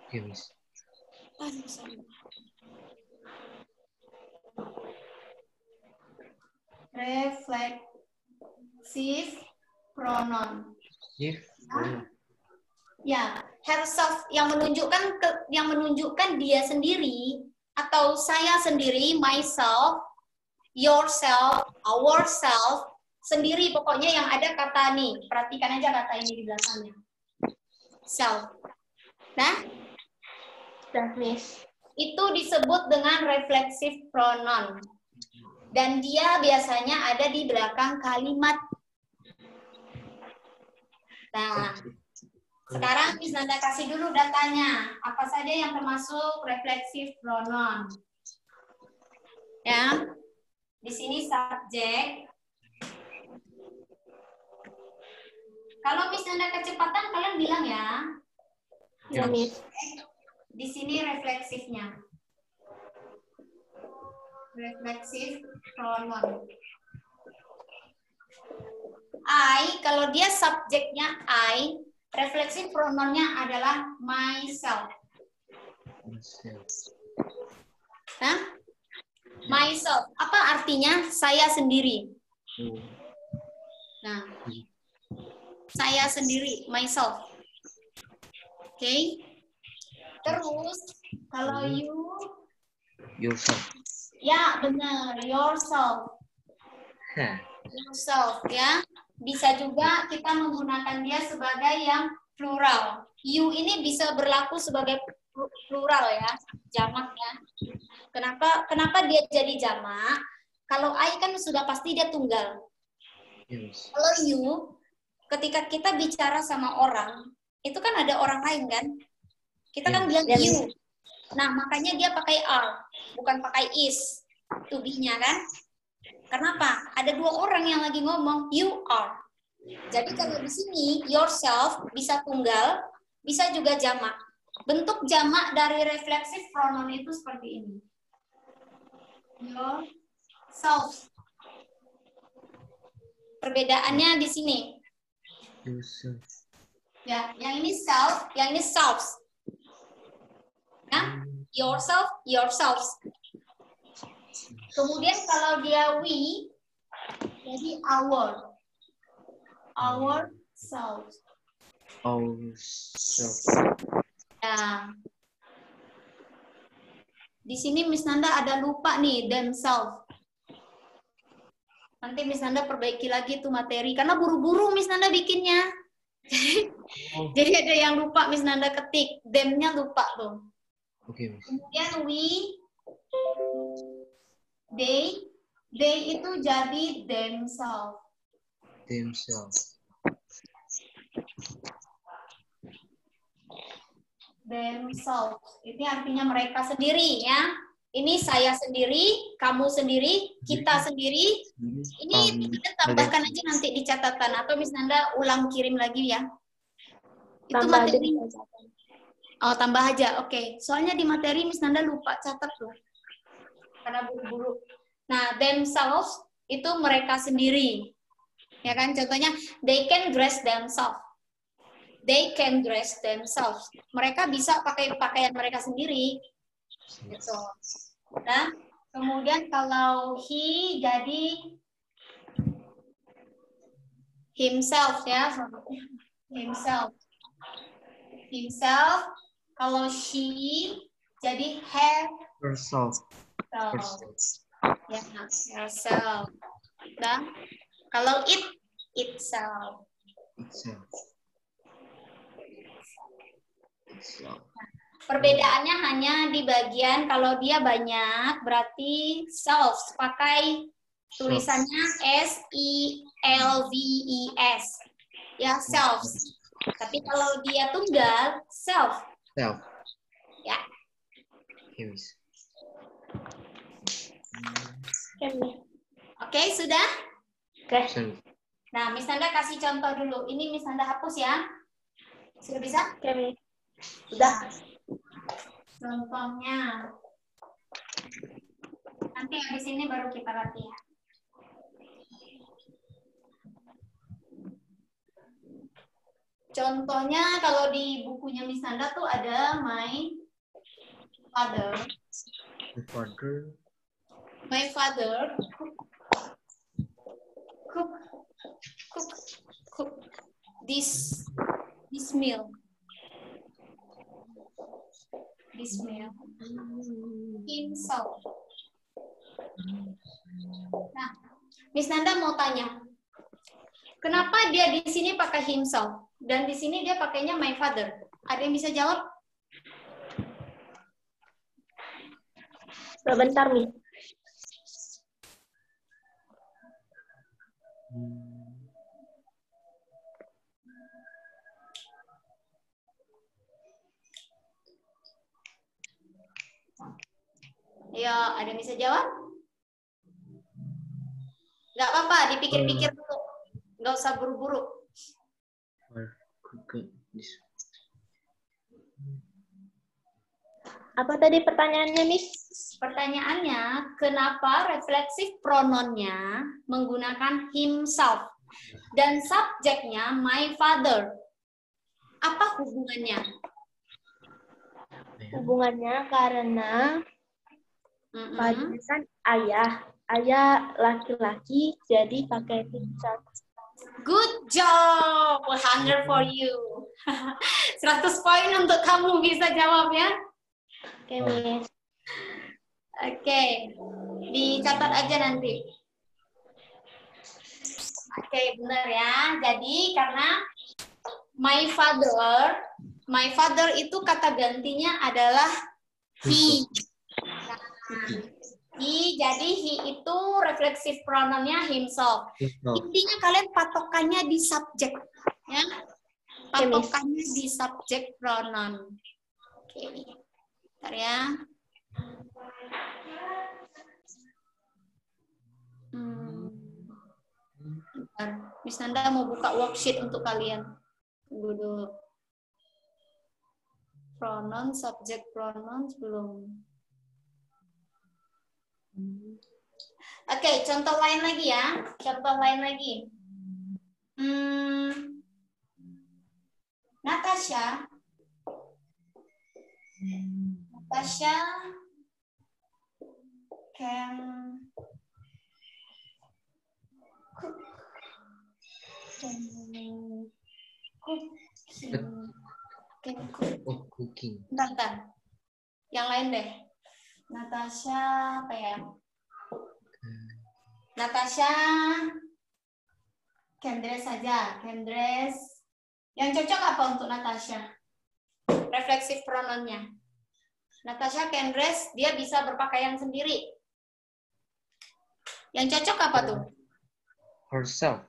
B: Oke, Miss.
A: Refleksif pronon.
B: Nah,
A: ya, herself yang menunjukkan dia sendiri atau saya sendiri, myself, yourself, ourself, sendiri pokoknya yang ada kata nih. Perhatikan aja kata ini di belakangnya. Self. Nah,
C: Miss.
A: Itu disebut dengan refleksif pronon. Dan dia biasanya ada di belakang kalimat. Nah, sekarang Miss Nanda kasih dulu datanya. Apa saja yang termasuk refleksif pronon? Ya, di sini subjek. Kalau Miss Nanda kecepatan, kalian bilang ya.
C: Ya, Miss.
A: Di sini refleksifnya. Refleksif pronon. I, kalau dia subjeknya I, refleksif prononnya adalah myself. Hah? Myself. Apa artinya? Saya sendiri. Nah, saya sendiri, myself. Oke. Okay. Terus, kalau
B: yourself.
A: Ya, benar. Yourself. Yourself, ya. Bisa juga kita menggunakan dia sebagai yang plural. You ini bisa berlaku sebagai plural ya, jamak ya. Kenapa dia jadi jamak? Kalau I kan sudah pasti dia tunggal. Yes. Kalau you, ketika kita bicara sama orang, itu kan ada orang lain kan? Kita kan bilang you. Nah, makanya dia pakai are, bukan pakai is. To be-nya kan? Kenapa? Ada dua orang yang lagi ngomong, you are. Jadi kalau di sini, yourself bisa tunggal, bisa juga jamak. Bentuk jamak dari refleksif pronon itu seperti ini. Yourself. Perbedaannya di sini. Ya, yang ini self, yang ini selves. Ya, yourself, yourselves. Kemudian kalau dia we, jadi our. Ourselves.
B: Ourselves.
A: Ya. Di sini Miss Nanda ada lupa nih, themselves. Nanti Miss Nanda perbaiki lagi tuh materi, karena buru-buru Miss Nanda bikinnya. Jadi ada yang lupa Miss Nanda ketik, them-nya lupa tuh.
B: Oke, Miss.
A: Kemudian they itu jadi themselves.
B: Themselves.
A: Themselves. Ini artinya mereka sendiri ya. Ini saya sendiri, kamu sendiri, kita sendiri. Ini kita tambahkan aja nanti di catatan atau Miss Nanda ulang kirim lagi ya. Itu
C: Tambah aja.
A: materi. Oh, tambah aja. Oke. Soalnya di materi Miss Nanda lupa catat tuh. Karena buru-buru. Nah, themselves itu mereka sendiri. Ya kan? Contohnya they can dress themselves. They can dress themselves. Mereka bisa pakai pakaian mereka sendiri. Gitu. Nah, kemudian kalau he jadi himself ya. Himself. Himself. Kalau she jadi
B: Herself.
A: Ya, herself. Dan kalau itself. Perbedaannya hanya di bagian kalau dia banyak berarti self pakai tulisannya S-E-L-V-E-S ya self. Tapi kalau dia tunggal self.
B: Self.
A: Ya. Oke, sudah?
C: Oke.
A: Nah, Miss Nanda kasih contoh dulu. Ini Miss Nanda hapus ya. Sudah bisa?
C: Oke, sudah.
A: Contohnya. Nanti habis ini baru kita latihan. Contohnya kalau di bukunya Miss Nanda tuh ada my father. My father cook this meal. This meal himself. Nah, Miss Nanda mau tanya, kenapa dia di sini pakai himself dan di sini dia pakainya my father? Ada yang bisa jawab?
C: Sebentar, Mi.
A: Ya, ada yang bisa jawab? Nggak apa-apa, dipikir-pikir dulu. Nggak usah buru-buru.
C: Apa tadi pertanyaannya, Miss?
A: Pertanyaannya, kenapa refleksif pronounnya menggunakan himself dan subjeknya my father? Apa hubungannya?
C: Hubungannya karena father kan ayah laki-laki, jadi pakai himself.
A: Good job, 100 for you. 100 poin untuk kamu bisa jawab ya.
C: Oke, Miss.
A: Oke, dicatat aja nanti. Oke, benar ya. Jadi karena my father itu kata gantinya adalah he. Jadi he itu refleksif pronounnya himself. Intinya kalian patokannya di subjek, ya. Patokannya di subjek pronoun. Oke, bentar ya. Miss Nanda mau buka worksheet untuk kalian. Tunggu dulu. Pronoun, subject pronoun belum. Oke, contoh lain lagi ya. Contoh lain lagi. Natasha can cook.
B: Cooking.
A: Bentar. Yang lain deh. Natasha apa ya? Natasha can dress saja, can dress. Yang cocok apa untuk Natasha? Refleksif pronounnya. Natasha can dress, dia bisa berpakaian sendiri. Yang cocok apa tuh?
B: Herself.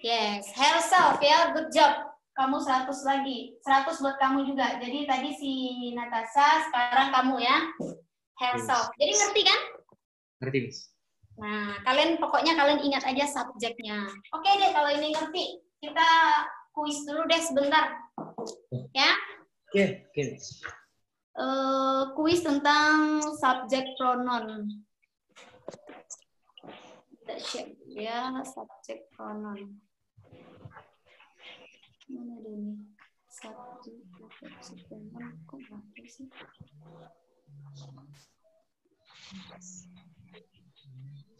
A: Yes, herself ya, good job. Kamu 100 lagi. 100 buat kamu juga. Jadi tadi si Natasha, sekarang kamu ya. Herself. Jadi ngerti kan?
B: Ngerti, Miss.
A: Nah, pokoknya kalian ingat aja subjeknya. Oke deh, kalau ini ngerti. Kita kuis dulu deh sebentar. Ya?
B: Oke.
A: Kuis tentang subjek pronoun. Kita share ya, subjek pronoun. Mana ada ini? Subjek pronoun kok ada sih?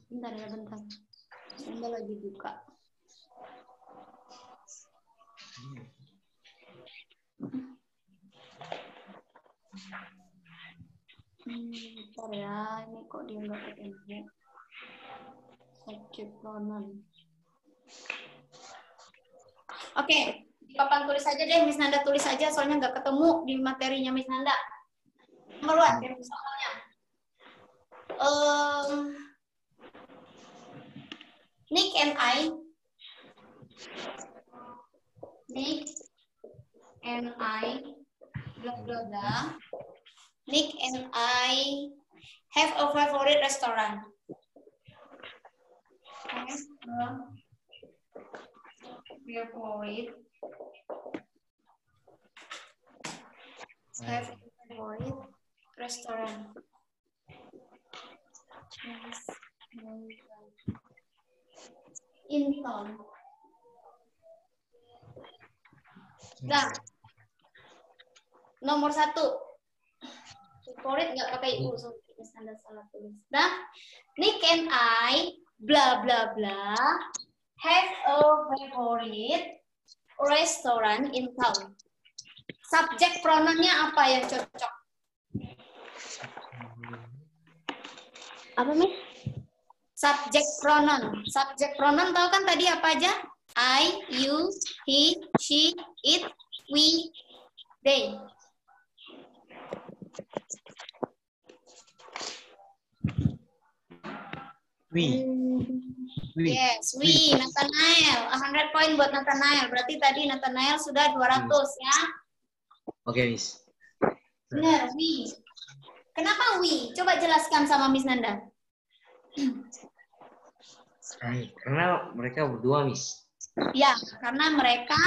A: Bentar ya, bentar. Anda lagi buka. Bentar ya, ini kok dia nggak ketemu. Subjek pronoun. Oke, di papan tulis aja deh, Miss Nanda tulis aja, soalnya nggak ketemu di materinya Miss Nanda. Nomor 1, soalnya. Nick and I blah blah blah. Nick and I have a favorite restaurant. Have a favorite restaurant. In town. Nah, nomor 1. Favorit nggak pakai u, so Anda salah tulis. Nah, Nick and I bla bla bla have a favorite restaurant in town. Subjek pronounnya apa yang cocok?
C: Apa, Miss?
A: Subjek pronoun. Subjek pronoun tahu kan tadi apa aja? I, you, he, she, it, we, they.
B: We.
A: Yes, we. Nathanael. 100 poin buat Nathanael. Berarti tadi Nathanael sudah 200 ya.
B: Oke, Miss.
A: Benar, we. Kenapa we? Coba jelaskan sama Miss Nanda.
B: Karena mereka berdua, Miss.
A: Ya, karena mereka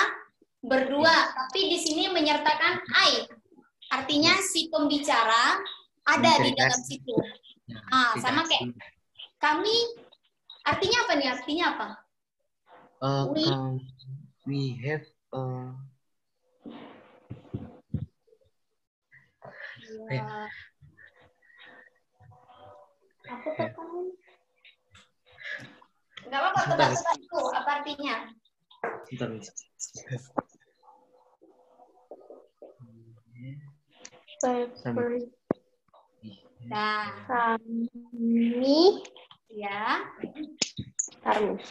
A: berdua. Tapi di sini menyertakan I. Artinya si pembicara ada di dalam situ. Ah, sama kayak kami. Artinya apa nih? Artinya apa?
B: We have
A: Apa pertanyaan? Enggak apa-apa, tebak-tebak itu. Apa artinya?
B: Bentar, Miss.
C: Favorite.
A: Nah,
C: Kami.
A: ya.
C: Harus.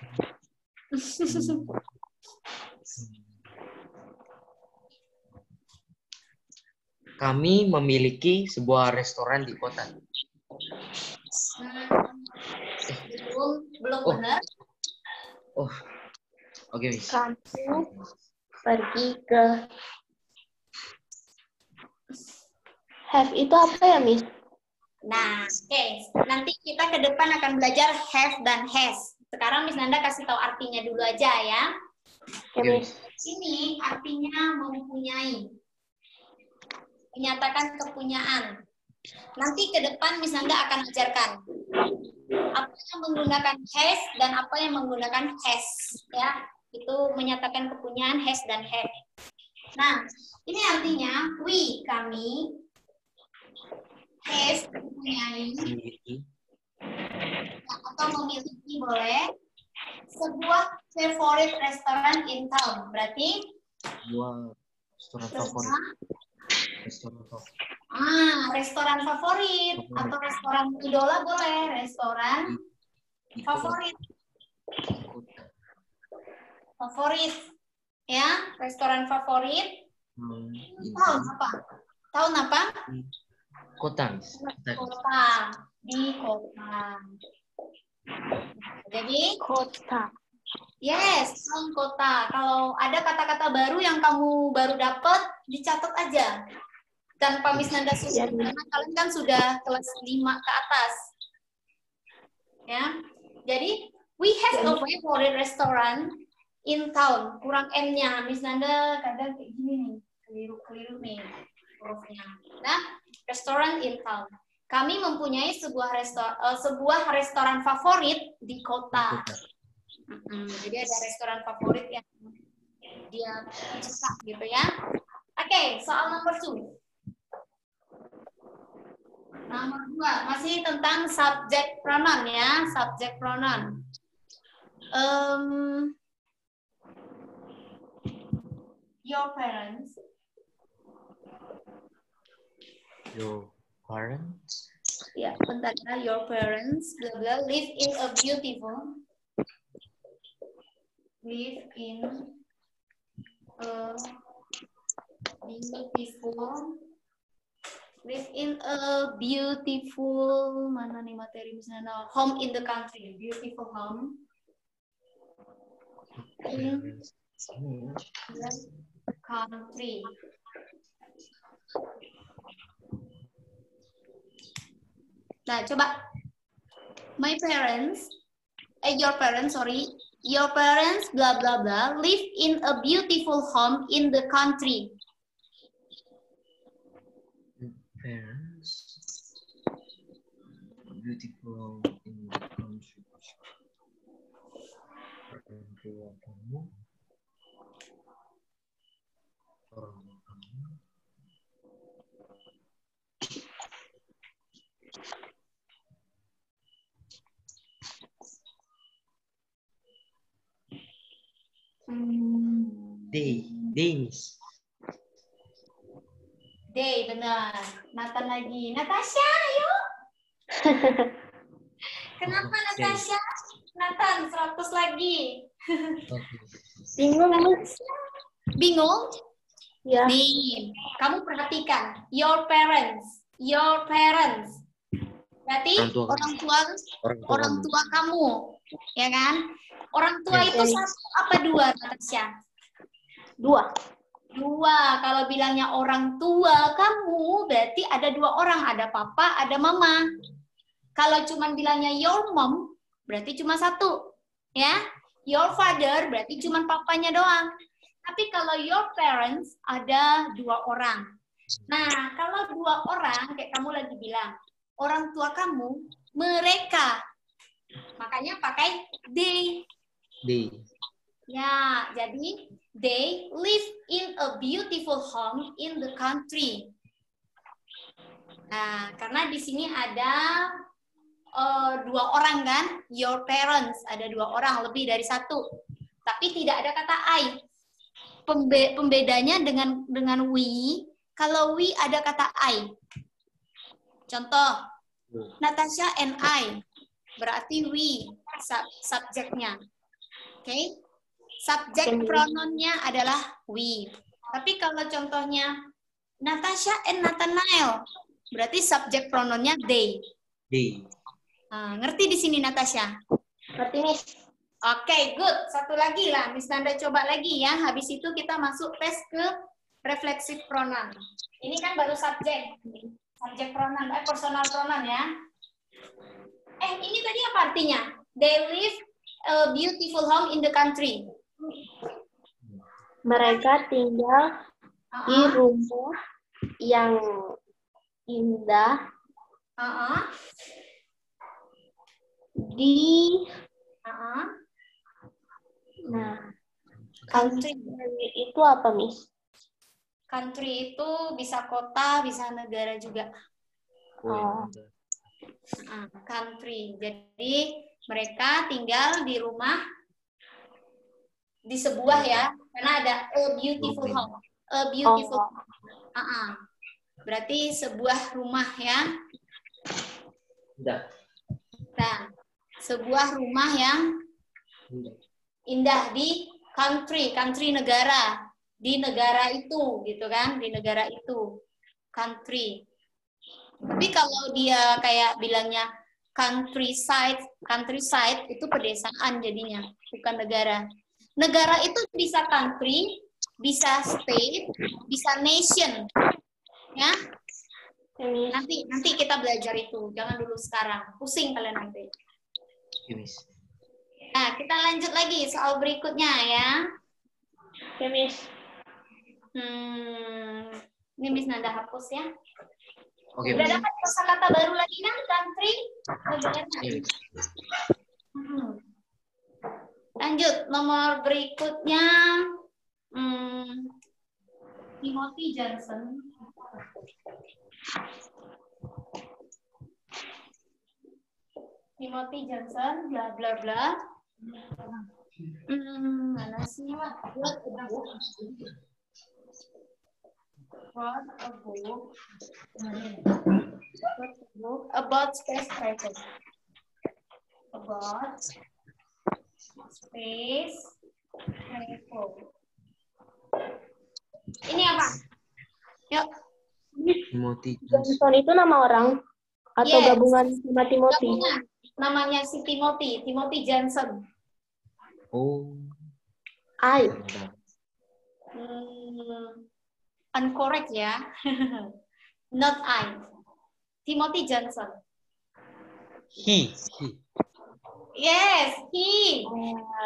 B: Kami memiliki sebuah restoran di kota.
A: Belum benar.
B: Oh, oke, Miss.
C: Kamu pergi ke have itu apa ya, Miss?
A: Nah, oke. Nanti kita ke depan akan belajar have dan has. Sekarang Miss Nanda kasih tahu artinya dulu aja ya.
C: Oke, Miss.
A: Ini artinya mempunyai. Menyatakan kepunyaan. Nanti ke depan Miss Nanda akan ajarkan apa yang menggunakan has dan apa yang menggunakan has, ya. Itu menyatakan kepunyaan has dan have. Nah, ini artinya we, kami, have, mempunyai, atau memiliki boleh sebuah favorite restaurant in town. Berarti
B: Sebuah restoran favorit. Restoran favorit.
A: Restoran favorit atau restoran idola boleh. Restoran favorit. Favorit. Ya, restoran favorit. Tahun apa? Tahun apa?
B: Kota.
A: Kota. Di kota. Jadi
C: Kota.
A: yes, tahun kota. Kalau ada kata-kata baru yang kamu baru dapat, dicatat aja. Tanpa Miss Nanda susun, karena kalian kan sudah kelas 5 ke atas. Ya. Jadi, we have a favorite restaurant in town. Kurang N-nya. Miss Nanda kadang kayak gini nih. Keliru-keliru nih hurufnya. Nah, restaurant in town. Kami mempunyai sebuah restoran favorit di kota. Jadi ada restoran favorit yang dia suka gitu ya. Oke, soal nomor 2. Nomor 2 masih tentang subject pronoun ya, subject pronoun. Your parents.
B: Your parents.
A: Ya, bentar ya. Your parents blah blah live in a beautiful. Live in a beautiful mana nih materi misalnya home in the country, beautiful home in the country. Nah, coba your parents blah blah blah live in a beautiful home in the country.
B: Parents beautiful in the country. Orang tua kamu.
A: Day, benar. Nathan lagi. Natasha, ayo. Kenapa Natasha? Nathan, 100 lagi.
C: Bingung, Miss.
A: Bingung?
C: Ya.
A: Nih, kamu perhatikan. Your parents. Berarti orang tua kamu. Ya kan? Orang tua itu satu apa dua, Natasha?
C: Dua.
A: Kalau bilangnya orang tua kamu, berarti ada 2 orang. Ada papa, ada mama. Kalau cuma bilangnya your mom, berarti cuma 1. Ya, your father berarti cuma papanya doang. Tapi kalau your parents, ada 2 orang. Nah, kalau 2 orang, kayak kamu lagi bilang, orang tua kamu, mereka. Makanya pakai they. Ya, jadi they live in a beautiful home in the country. Nah, karena di sini ada 2 orang kan, your parents ada 2 orang, lebih dari 1. Tapi tidak ada kata I. Pembedanya dengan we, kalau we ada kata I. Contoh, Natasha and I, berarti we subjeknya. Oke? Subjek pronounnya adalah we. Tapi kalau contohnya Natasha and Nathanael, berarti subjek pronounnya they. Nah, ngerti di sini Natasha?
C: Ngerti, Miss.
A: Oke, good. 1 lagi lah. Miss Nanda coba lagi ya. Habis itu kita masuk tes ke reflexive pronoun. Ini kan baru subjek. Subjek pronoun, personal pronoun ya. Ini tadi apa artinya? They live a beautiful home in the country.
C: Mereka tinggal di rumah yang indah di nah, country itu apa, Miss?
A: Country itu bisa kota, bisa negara juga. Country. Jadi mereka tinggal di rumah di sebuah ya, karena ada a beautiful home. A beautiful home. Berarti sebuah rumah ya.
B: Indah.
A: Nah, sebuah rumah yang indah di country negara, di negara itu gitu kan, di negara itu country. Tapi kalau dia kayak bilangnya countryside itu pedesaan jadinya, bukan negara. Negara itu bisa country, bisa state, bisa nation. Ya. Nanti kita belajar itu, jangan dulu sekarang. Pusing kalian nanti. Nah, kita lanjut lagi soal berikutnya ya.
C: Oke, Miss.
A: Ini Miss Nanda hapus ya.
B: Oke,
A: Udah
B: Miss.
A: dapat kosakata baru lagi kan, country? Lanjut, nomor berikutnya. Timothy Johnson. Timothy Johnson, bla bla bla. Mana sih? What a book about space travel. About space travel. Ini apa? Yuk.
B: Timothy
C: Johnson itu nama orang atau
A: Yes.
C: gabungan sama Timothy?
A: Gabungan. Namanya si Timothy Johnson.
B: Oh.
C: I.
A: Uncorrect ya. Not I. Timothy Johnson.
B: He.
A: Yes, he.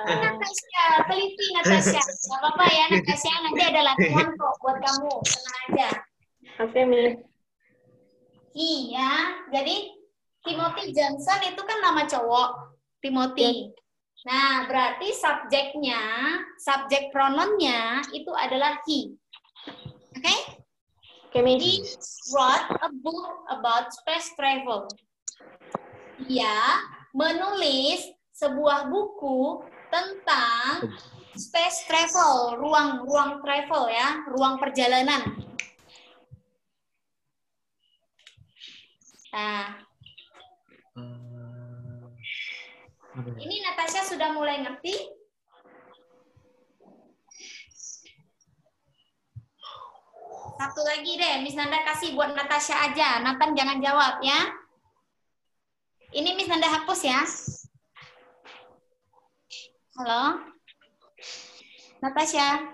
A: Natasha, teliti Natasha. Gak apa-apa ya Natasha, nanti ada latihan kok buat kamu. Tenang aja.
C: Oke, Miss.
A: He ya. Jadi Timothy Johnson itu kan nama cowok. Timothy. Nah, berarti subjeknya, subjek pronounnya itu adalah he. Oke?
C: Oke, Miss.
A: He wrote a book about space travel. Dia menulis sebuah buku tentang space travel, ruang travel ya, ruang perjalanan. Nah, ini Natasha sudah mulai ngerti? Satu lagi deh, Miss Nanda kasih buat Natasha aja. Nathan jangan jawab ya. Ini Miss Nanda hapus ya. Halo? Natasha?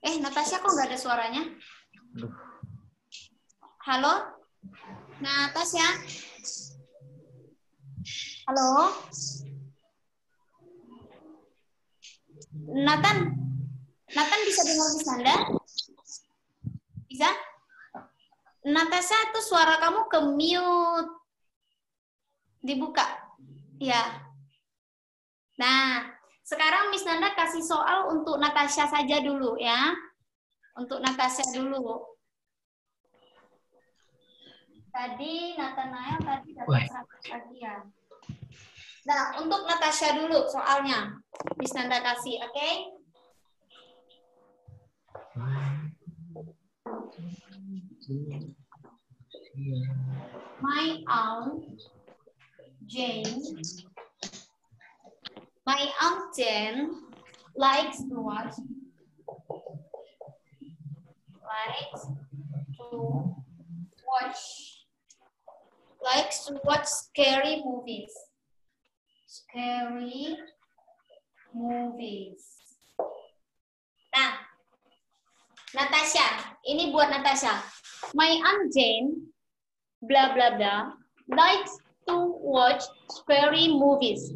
A: Natasha kok nggak ada suaranya? Halo? Natasha? Halo? Nathan bisa dengar Miss Nanda? Bisa? Natasha, itu suara kamu ke mute. Dibuka. Ya. Nah, sekarang Miss Nanda kasih soal untuk Natasha saja dulu ya. Untuk Natasha dulu. Tadi Nathanael tadi dapat 100 lagi ya. Nah, untuk Natasha dulu soalnya. Miss Nanda kasih, oke? My aunt Jane likes to watch scary movies. Nah, Natasha, ini buat Natasha. My aunt Jane, bla bla bla, likes to watch scary movies.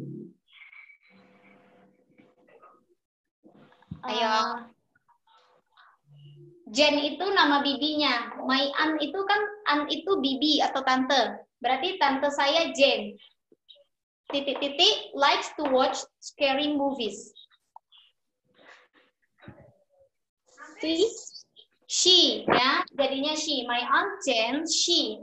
A: Ayo. Jane itu nama bibinya. My aunt itu kan, aunt itu bibi atau tante. Berarti tante saya Jane. Titik-titik likes to watch scary movies. She ya, jadinya she. My aunt Jane, she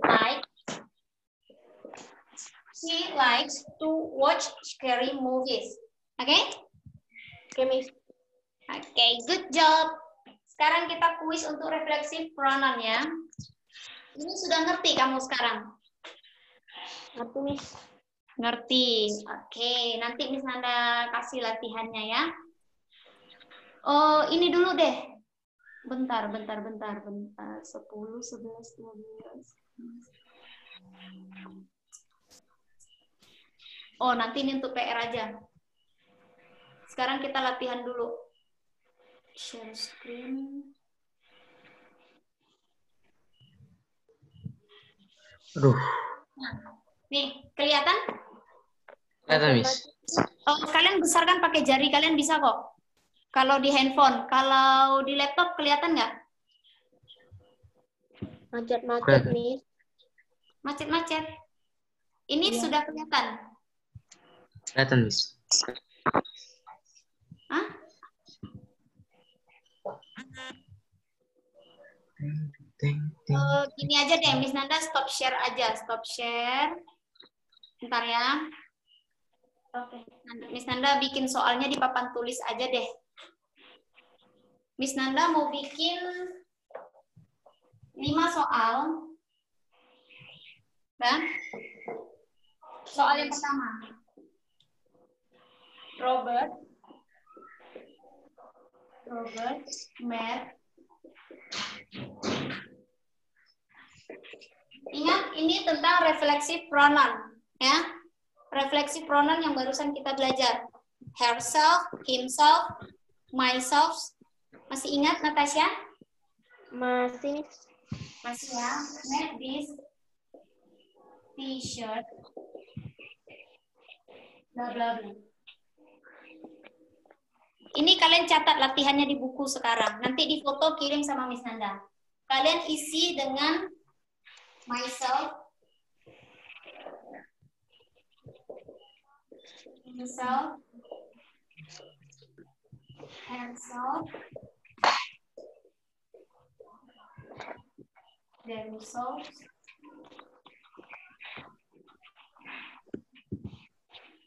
A: likes to watch scary movies. Oke?
C: Oke, Miss.
A: Oke, good job. Sekarang kita kuis untuk refleksif pronoun ya. Ini sudah ngerti kamu sekarang?
C: Ngerti, Miss.
A: Ngerti. Oke, nanti Miss Nanda kasih latihannya ya. Oh, ini dulu deh. Bentar. 10, 11, 12. Oh, nanti ini untuk PR aja. Sekarang kita latihan dulu. Share screen.
B: Aduh.
A: Nah, nih, kelihatan?
B: Kelihatan, Miss.
A: Oh, kalian besarkan pakai jari, kalian bisa kok. Kalau di handphone, kalau di laptop kelihatan nggak?
C: Macet-macet, Miss.
A: Macet-macet. Ini
C: Iya.
A: sudah kelihatan.
B: Kelihatan, Miss.
A: Hah? Gini aja deh, Miss Nanda stop share aja. Stop share. Bentar ya. Oke. Miss Nanda bikin soalnya di papan tulis aja deh. Miss Nanda mau bikin 5 soal. Nah, soal yang pertama. Robert, Matt. Ingat, ini tentang refleksif pronoun, ya. Refleksif pronoun yang barusan kita belajar. Herself, himself, myself. Masih ingat, Natasha?
C: Masih, Miss.
A: Masih ya. Make this t-shirt. Bla bla bla. Ini kalian catat latihannya di buku sekarang. Nanti di foto kirim sama Miss Nanda. Kalian isi dengan myself, himself, herself, themselves,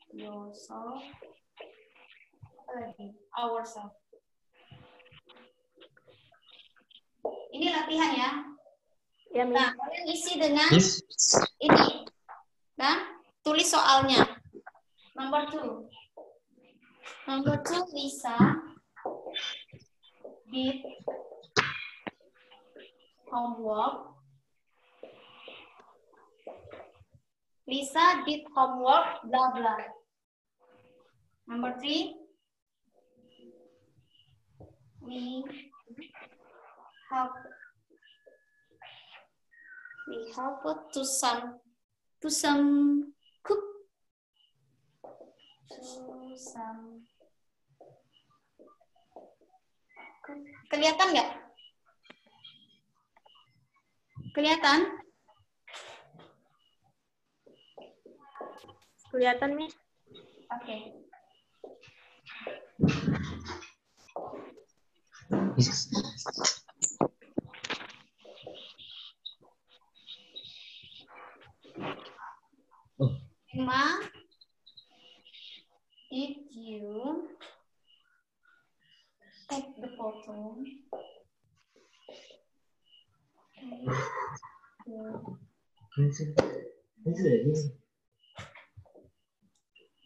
A: yourself, ourselves. Ini latihan ya.
C: Ya, Miss.
A: Nah, kalian isi dengan
B: Miss.
A: ini. Nah, tulis soalnya. Number 2. Number 2, Lisa did homework. Lisa did homework, blah blah. Number 3, we have to some cook. Kelihatan nggak? Kelihatan?
C: Kelihatan, Miss.
A: Oke. Emma, did you take the photo?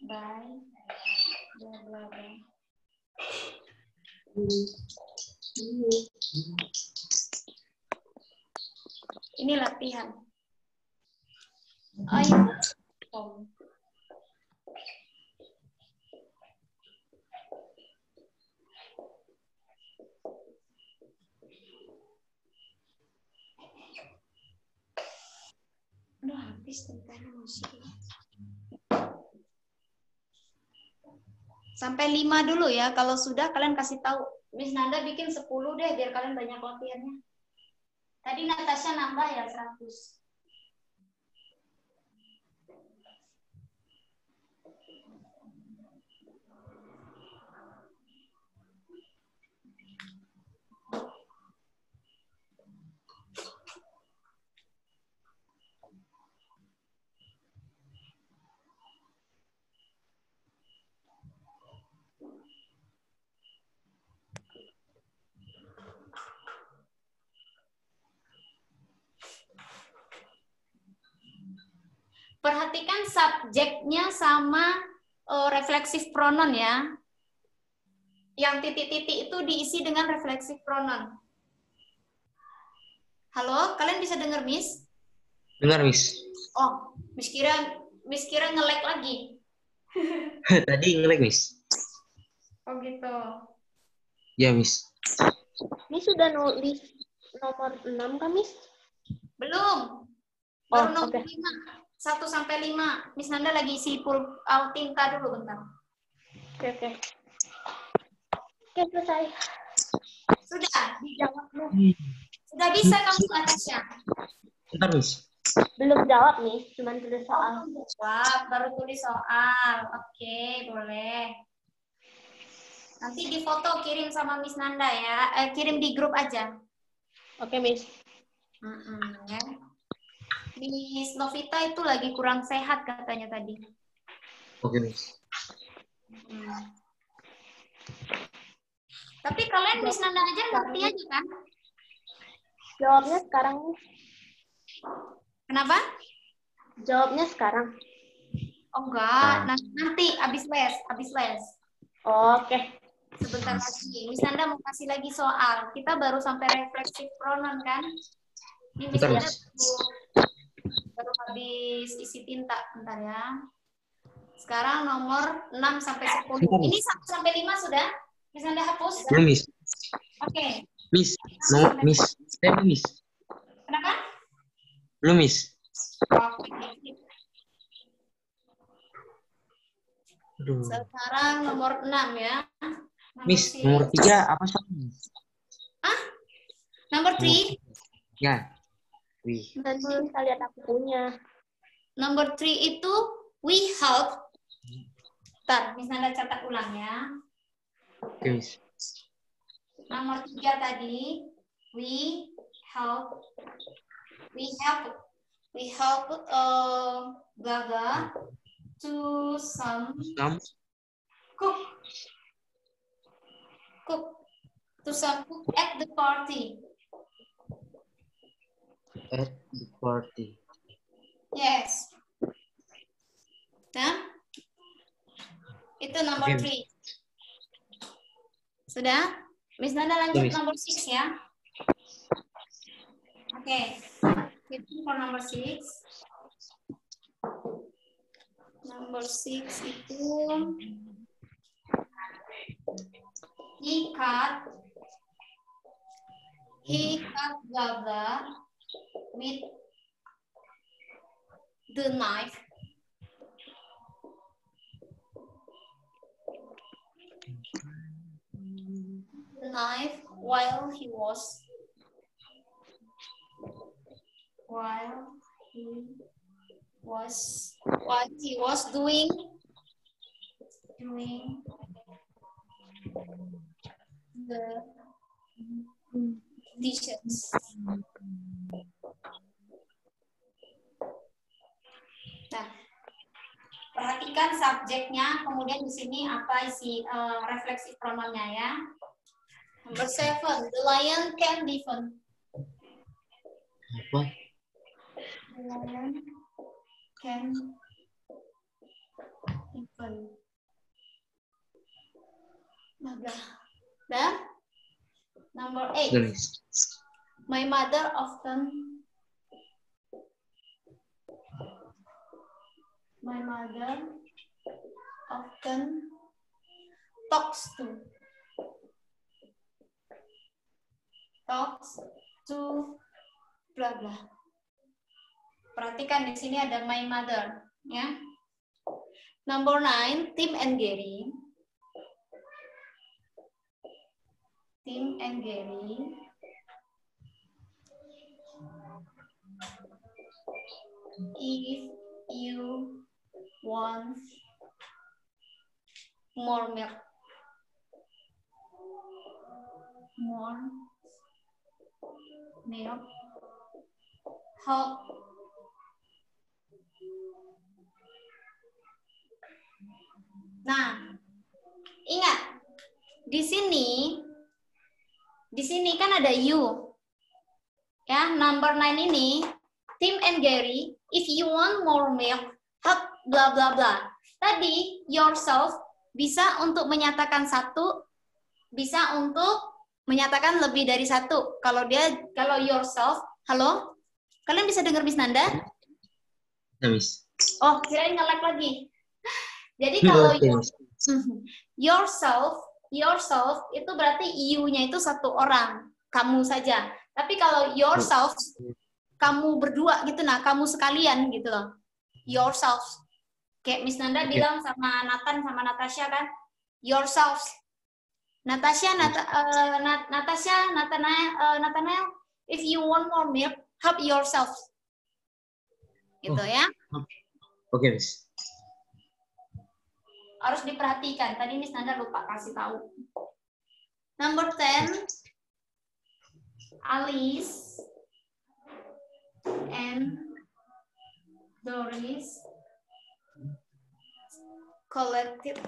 A: Bye. Blah, blah, blah. Ini latihan. Ayo. Udah habis tempenya masih. Sampai 5 dulu ya. Kalau sudah kalian kasih tahu. Miss Nanda bikin 10 deh biar kalian banyak latihannya. Tadi Natasha nambah ya 100. Perhatikan subjeknya sama refleksif pronoun ya. Yang titik-titik itu diisi dengan refleksif pronoun. Halo, kalian bisa dengar Miss?
B: Dengar, Miss.
A: Oh, Miss kira nge-lag lagi.
B: Tadi nge-lag, Miss.
A: Oh gitu.
B: Ya, Miss.
C: Miss sudah nulis nomor 6 kan, Miss?
A: Belum. Baru nomor
C: oke.
A: 5. 1 sampai 5. Miss Nanda lagi isi tinta dulu bentar.
C: Oke. Oke, selesai.
A: Sudah dijawab belum? Sudah bisa kamu Natasha?
B: Bentar, Miss.
C: Belum jawab, Miss. Cuman tulis soal.
A: Jawab, baru tulis soal. Oke, boleh. Nanti di foto kirim sama Miss Nanda ya. Kirim di grup aja.
C: Oke, Miss.
A: Ya. Miss Novita itu lagi kurang sehat katanya tadi.
B: Oke, Miss.
A: Tapi kalian Miss Nanda aja ngerti aja kan?
C: Jawabnya sekarang, Miss.
A: Kenapa?
C: Jawabnya sekarang.
A: Oh enggak, nanti habis les.
C: Oke.
A: Sebentar lagi. Miss Nanda mau kasih lagi soal. Kita baru sampai refleksif pronoun kan? Ini Miss Nanda baru habis isi tinta. Bentar ya. Sekarang nomor 6 sampai 10. Ini 1 sampai 5 sudah? Miss Nanda hapus?
B: Belum, Miss.
A: Oke.
B: Miss, no, Miss. Miss.
A: Kenapa?
B: Belum, Miss.
A: Oke.
B: Aduh.
A: Sekarang nomor 6 ya.
B: Miss, nomor 3 apa sih?
A: Nomor 3?
B: Ya. Wih.
C: Nanti kita lihat aku punya.
A: Nomor 3 itu we help. Bentar, Miss Nanda catat ulang ya.
B: Oke, Miss.
A: Nomor 3 tadi we help Gaga to some cook at the party.
B: At the party.
A: Yes. Nah, itu nomor 3. Sudah? Miss Nanda lanjut nomor 6 ya. Oke. Itu for nomor 6. Nomor 6 itu he cut Gaga with the knife. While he was doing the dishes. Nah, perhatikan subjeknya, kemudian di sini apa isi refleksif pronounnya ya. Number 7, the lion can defend.
B: Apa?
A: The lion can defend. Dan number 8, my mother often talks to blah blah. Perhatikan di sini ada my mother, ya. Number 9, Tim and Gary. If you want more milk. Help. Nah, ingat di sini kan ada you, ya. Number 9 ini, Tim and Gary. If you want more milk, bla bla bla. Tadi yourself bisa untuk menyatakan satu, bisa untuk menyatakan lebih dari satu. Kalau yourself, halo? Kalian bisa dengar Miss Nanda?
B: Ya, Miss.
A: Oh, kirain nge-lag lagi. Jadi kalau yourself itu berarti you-nya itu satu orang, kamu saja. Tapi kalau yourself, kamu berdua gitu, nah kamu sekalian gitu loh. Yourself. Kayak Miss Nanda bilang sama Nathan sama Natasha kan, yourself. Nathanael, if you want more milk, help yourself. Gitu ya.
B: Oke, Miss.
A: Harus diperhatikan. Tadi Miss Nanda lupa kasih tahu. Number 10, Alice and Doris collected.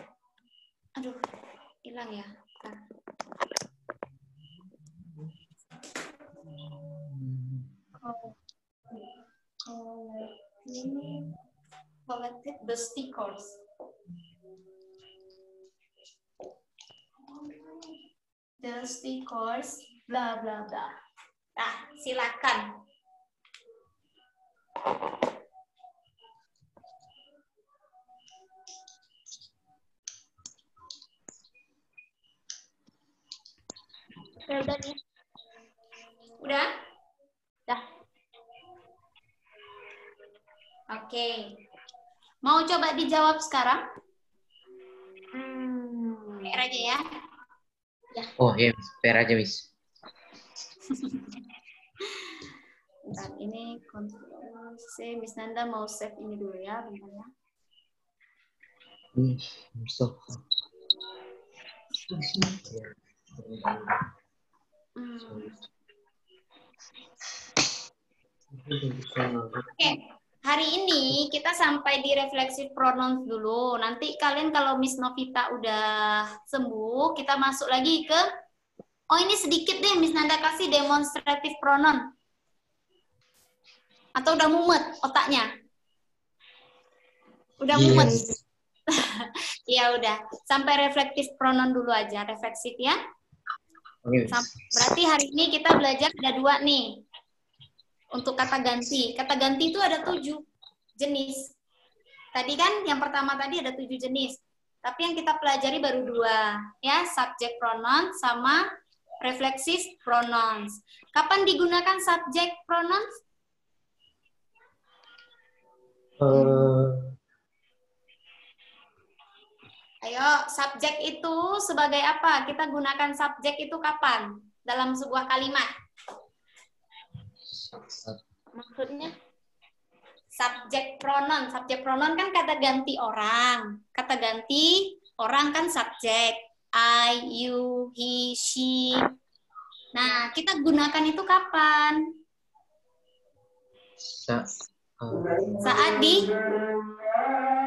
A: Aduh, hilang ya. Collected the stickers. The stickers, bla bla bla. Nah, silakan.
C: Udah nih.
A: Udah? Dah. Oke. Mau coba dijawab sekarang? PR aja ya.
B: Oh ya, Miss. PR aja, Miss.
A: Bentar, ini kontrol C. Miss Nanda mau save ini dulu ya, bentar ya. Oke, hari ini kita sampai di reflexive pronouns dulu. Nanti kalian kalau Miss Novita udah sembuh, kita masuk lagi ke, oh ini sedikit deh Miss Nanda kasih demonstrative pronoun. Atau udah mumet otaknya? Udah mumet? Ya udah, sampai reflective pronoun dulu aja, refleksif ya. Berarti hari ini kita belajar ada 2 nih. Untuk kata ganti. Kata ganti itu ada 7 jenis. Tadi kan yang pertama tadi ada 7 jenis. Tapi yang kita pelajari baru 2. Ya, subject pronoun sama reflexive pronouns. Kapan digunakan subject pronouns? Ayo, subjek itu sebagai apa? Kita gunakan subjek itu kapan? Dalam sebuah kalimat.
C: Maksudnya?
A: Subjek pronoun. Subjek pronoun kan kata ganti orang. Kata ganti orang kan subjek. I, you, he, she. Nah, kita gunakan itu kapan?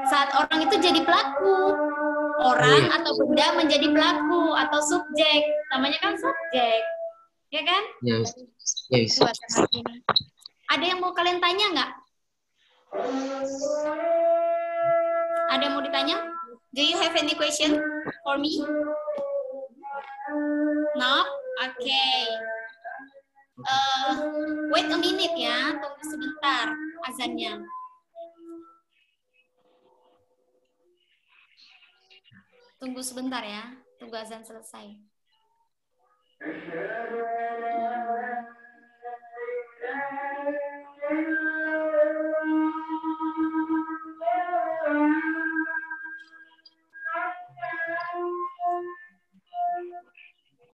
A: Saat orang itu jadi pelaku. Orang atau benda menjadi pelaku atau subjek. Namanya kan subjek. Ya kan?
B: Yes.
A: Ada yang mau kalian tanya nggak? Ada yang mau ditanya? Do you have any question for me? No? Okay. Wait a minute ya. Tunggu sebentar azannya. Tunggu sebentar ya, tunggu azan selesai.